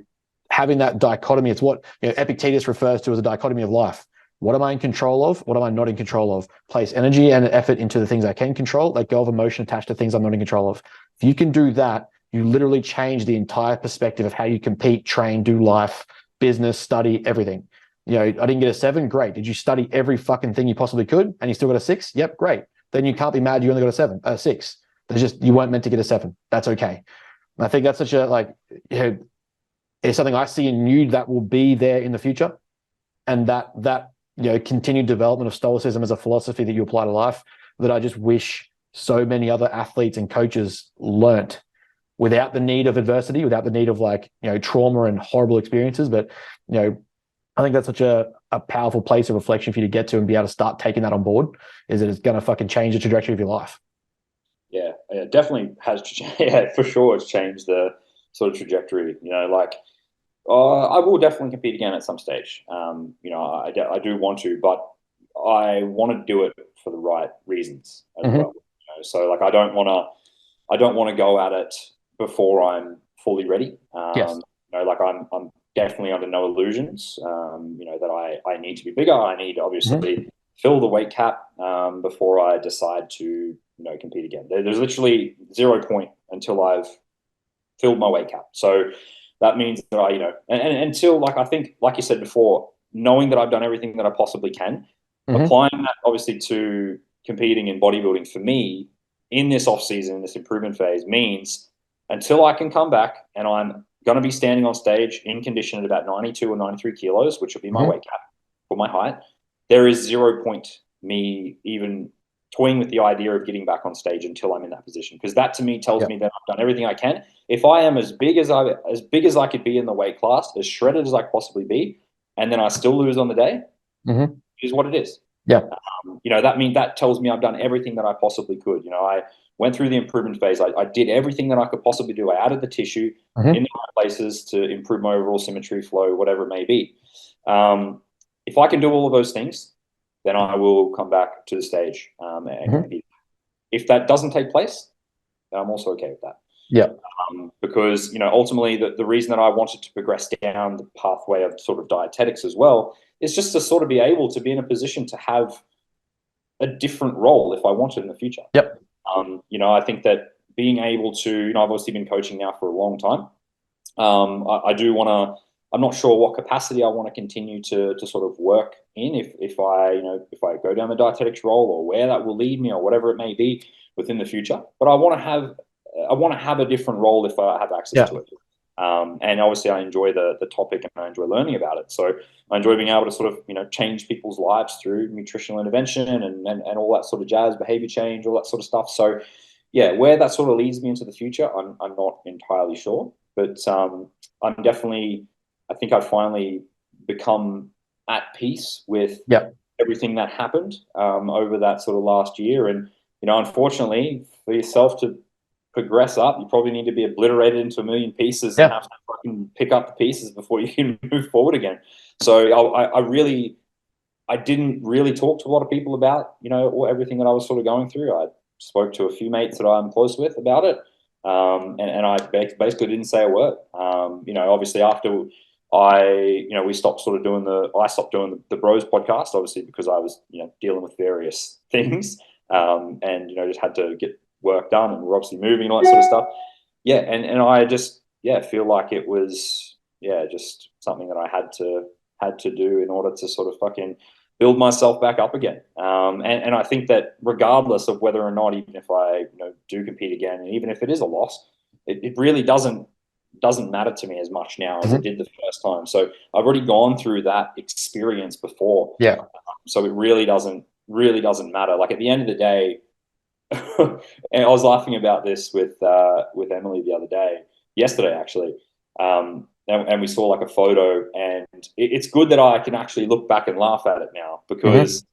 having that dichotomy, it's what Epictetus refers to as a dichotomy of life. What am I in control of? What am I not in control of? Place energy and effort into the things I can control, let go of emotion attached to things I'm not in control of. If you can do that, you literally change the entire perspective of how you compete, train, do life, business, study, everything. I didn't get a 7. Great. Did you study every fucking thing you possibly could and you still got a 6? Yep, great. Then you can't be mad you only got a 6. There's just, you weren't meant to get a 7. That's okay. And I think that's such a it's something I see in you that will be there in the future. And that continued development of stoicism as a philosophy that you apply to life, that I just wish so many other athletes and coaches learnt without the need of adversity, without the need of trauma and horrible experiences. But, I think that's such a powerful place of reflection for you to get to and be able to start taking that on board, is that it's going to fucking change the trajectory of your life. Yeah, it definitely has. Yeah, for sure. It's changed the sort of trajectory, I will definitely compete again at some stage. I do want to, but I want to do it for the right reasons as well. So I don't want to go at it before I'm fully ready. Yes. I'm definitely under no illusions. That I need to be bigger. I need to obviously fill the weight cap before I decide to compete again. There's literally 0 point until I've filled my weight cap. So that means that and until I think, like you said before, knowing that I've done everything that I possibly can, applying that obviously to competing in bodybuilding for me in this off season, this improvement phase, means until I can come back and I'm going to be standing on stage in condition at about 92 or 93 kilos, which will be my weight cap for my height, there is 0 point me even toying with the idea of getting back on stage until I'm in that position. Because that to me tells me that I've done everything I can. If I am as big as I could be in the weight class, as shredded as I could possibly be, and then I still lose on the day, is what it is. Yeah. That tells me I've done everything that I possibly could. I went through the improvement phase. I did everything that I could possibly do. I added the tissue in the right places to improve my overall symmetry, flow, whatever it may be. If I can do all of those things, then I will come back to the stage and compete. If that doesn't take place, then I'm also okay with that. Yeah. Because, ultimately the reason that I wanted to progress down the pathway of sort of dietetics as well is just to sort of be able to be in a position to have a different role if I wanted in the future. Yep. I think that being able to, I've obviously been coaching now for a long time. I do want to, I'm not sure what capacity I want to continue to sort of work in if I go down the dietetics role, or where that will lead me, or whatever it may be within the future. But I want to have a different role if I have access to it. And obviously I enjoy the topic and I enjoy learning about it. So I enjoy being able to sort of, change people's lives through nutritional intervention and all that sort of jazz, behavior change, all that sort of stuff. So yeah, where that sort of leads me into the future, I'm not entirely sure, but I'm definitely, I think I've finally become at peace with everything that happened over that sort of last year. And, unfortunately for yourself to progress up, you probably need to be obliterated into a million pieces and have to fucking pick up the pieces before you can move forward again. So I didn't really talk to a lot of people about, everything that I was sort of going through. I spoke to a few mates that I'm close with about it. And I basically didn't say a word. Obviously after I stopped doing the Bros podcast, obviously because I was, dealing with various things, and, just had to get work done, and we're obviously moving and all that sort of stuff. Yeah, and I just feel like it was just something that I had to do in order to sort of fucking build myself back up again. And I think that regardless of whether or not, even if I do compete again, and even if it is a loss, it really doesn't matter to me as much now as it did the first time. So I've already gone through that experience before. Yeah. So it really doesn't matter. Like at the end of the day, and I was laughing about this with Emily the other day, yesterday actually, and we saw like a photo, and it's good that I can actually look back and laugh at it now, because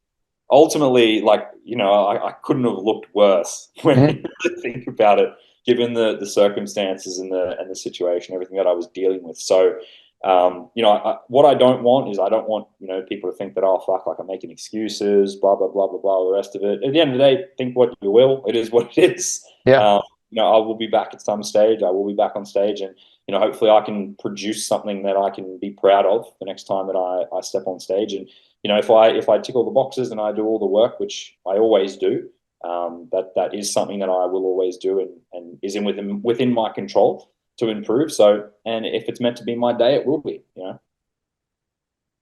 ultimately, like, I couldn't have looked worse when you think about it, given the circumstances and the situation, everything that I was dealing with. So, what I don't want is, I don't want, people to think that, oh, fuck, like I'm making excuses, blah, blah, blah, blah, blah, all the rest of it. At the end of the day, think what you will. It is what it is. Yeah. I will be back at some stage. I will be back on stage, and, hopefully I can produce something that I can be proud of the next time that I step on stage. And, if I tick all the boxes and I do all the work, which I always do, that is something that I will always do, and is within my control to improve. So, and if it's meant to be my day, it will be.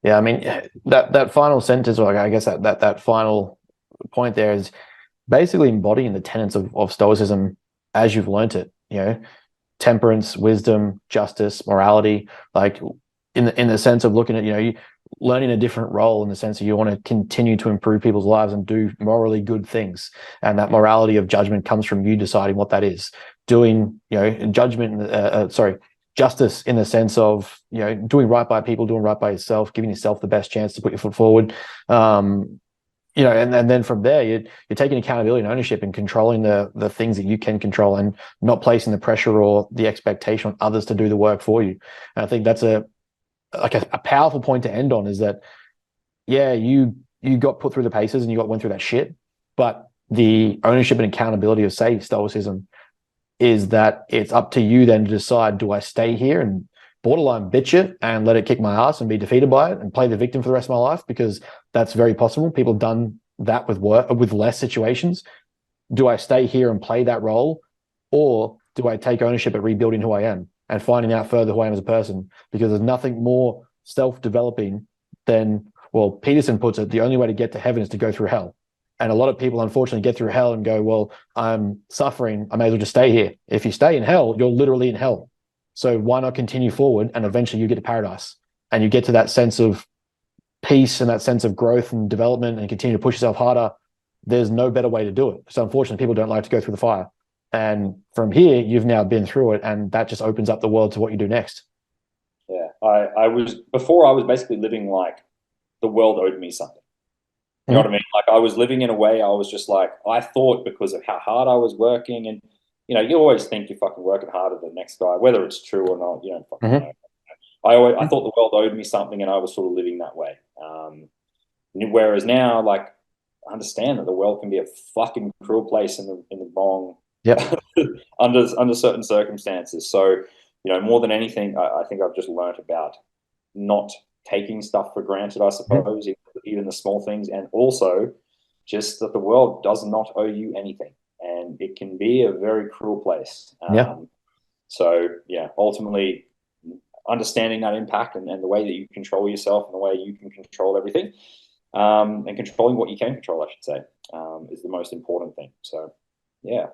Yeah, I mean, that final sentence, or I guess that final point there, is basically embodying the tenets of stoicism as you've learnt it. Temperance, wisdom, justice, morality, like in the sense of looking at, you learning a different role, in the sense that you want to continue to improve people's lives and do morally good things. And that morality of judgment comes from you deciding what that is. Doing, justice in the sense of, doing right by people, doing right by yourself, giving yourself the best chance to put your foot forward. And then from there, you're taking accountability and ownership and controlling the things that you can control, and not placing the pressure or the expectation on others to do the work for you. And I think that's a powerful point to end on, is that, yeah, you got put through the paces and went through that shit, but the ownership and accountability of, say, stoicism, is that it's up to you then to decide, do I stay here and borderline bitch it and let it kick my ass and be defeated by it and play the victim for the rest of my life? Because that's very possible. People have done that with less situations. Do I stay here and play that role, or do I take ownership at rebuilding who I am and finding out further who I am as a person? Because there's nothing more self-developing than, well, Peterson puts it, the only way to get to heaven is to go through hell. And a lot of people, unfortunately, get through hell and go, well, I'm suffering, I may as well just stay here. If you stay in hell, you're literally in hell. So why not continue forward, and eventually you get to paradise, and you get to that sense of peace and that sense of growth and development, and continue to push yourself harder. There's no better way to do it. So unfortunately, people don't like to go through the fire. And from here, you've now been through it, and that just opens up the world to what you do next. Yeah, I was basically living like the world owed me something. You know what I mean? Like, I was living in a way, I was just like, I thought, because of how hard I was working, and, you always think you're fucking working harder than the next guy, whether it's true or not, you don't fucking know. I thought the world owed me something, and I was sort of living that way. Whereas now, like, I understand that the world can be a fucking cruel place in the wrong, under certain circumstances. So, more than anything, I think I've just learned about not taking stuff for granted, I suppose, even the small things, and also just that the world does not owe you anything, and it can be a very cruel place. So, ultimately, understanding that impact, and the way that you control yourself, and the way you can control everything, and controlling what you can control, I should say, is the most important thing. So, yeah.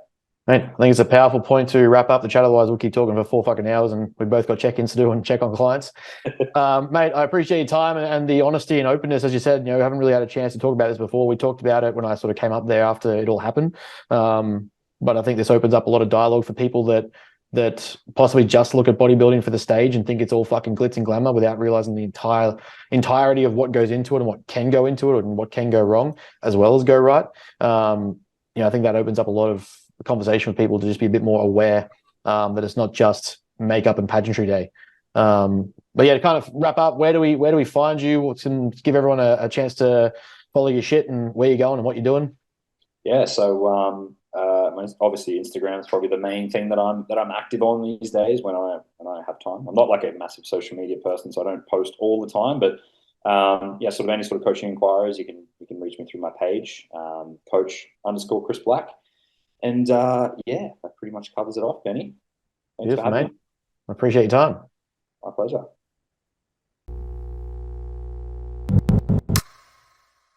Mate, I think it's a powerful point to wrap up the chat. Otherwise, we'll keep talking for 4 fucking hours, and we've both got check-ins to do and check on clients. Mate, I appreciate your time and the honesty and openness. As you said, we haven't really had a chance to talk about this before. We talked about it when I sort of came up there after it all happened. But I think this opens up a lot of dialogue for people that possibly just look at bodybuilding for the stage and think it's all fucking glitz and glamour, without realizing the entirety of what goes into it, and what can go into it, and what can go wrong as well as go right. I think that opens up a lot of conversation with people to just be a bit more aware that it's not just makeup and pageantry day. But yeah, to kind of wrap up, where do we find you? Give everyone a chance to follow your shit and where you're going and what you're doing. Yeah, so obviously Instagram is probably the main thing that I'm active on these days when I have time. I'm not like a massive social media person, so I don't post all the time. But sort of any sort of coaching inquiries, you can reach me through my page, Coach _Chris Black. And yeah, that pretty much covers it off, Benny. Thanks for Beautiful, having mate. me. I appreciate your time. My pleasure.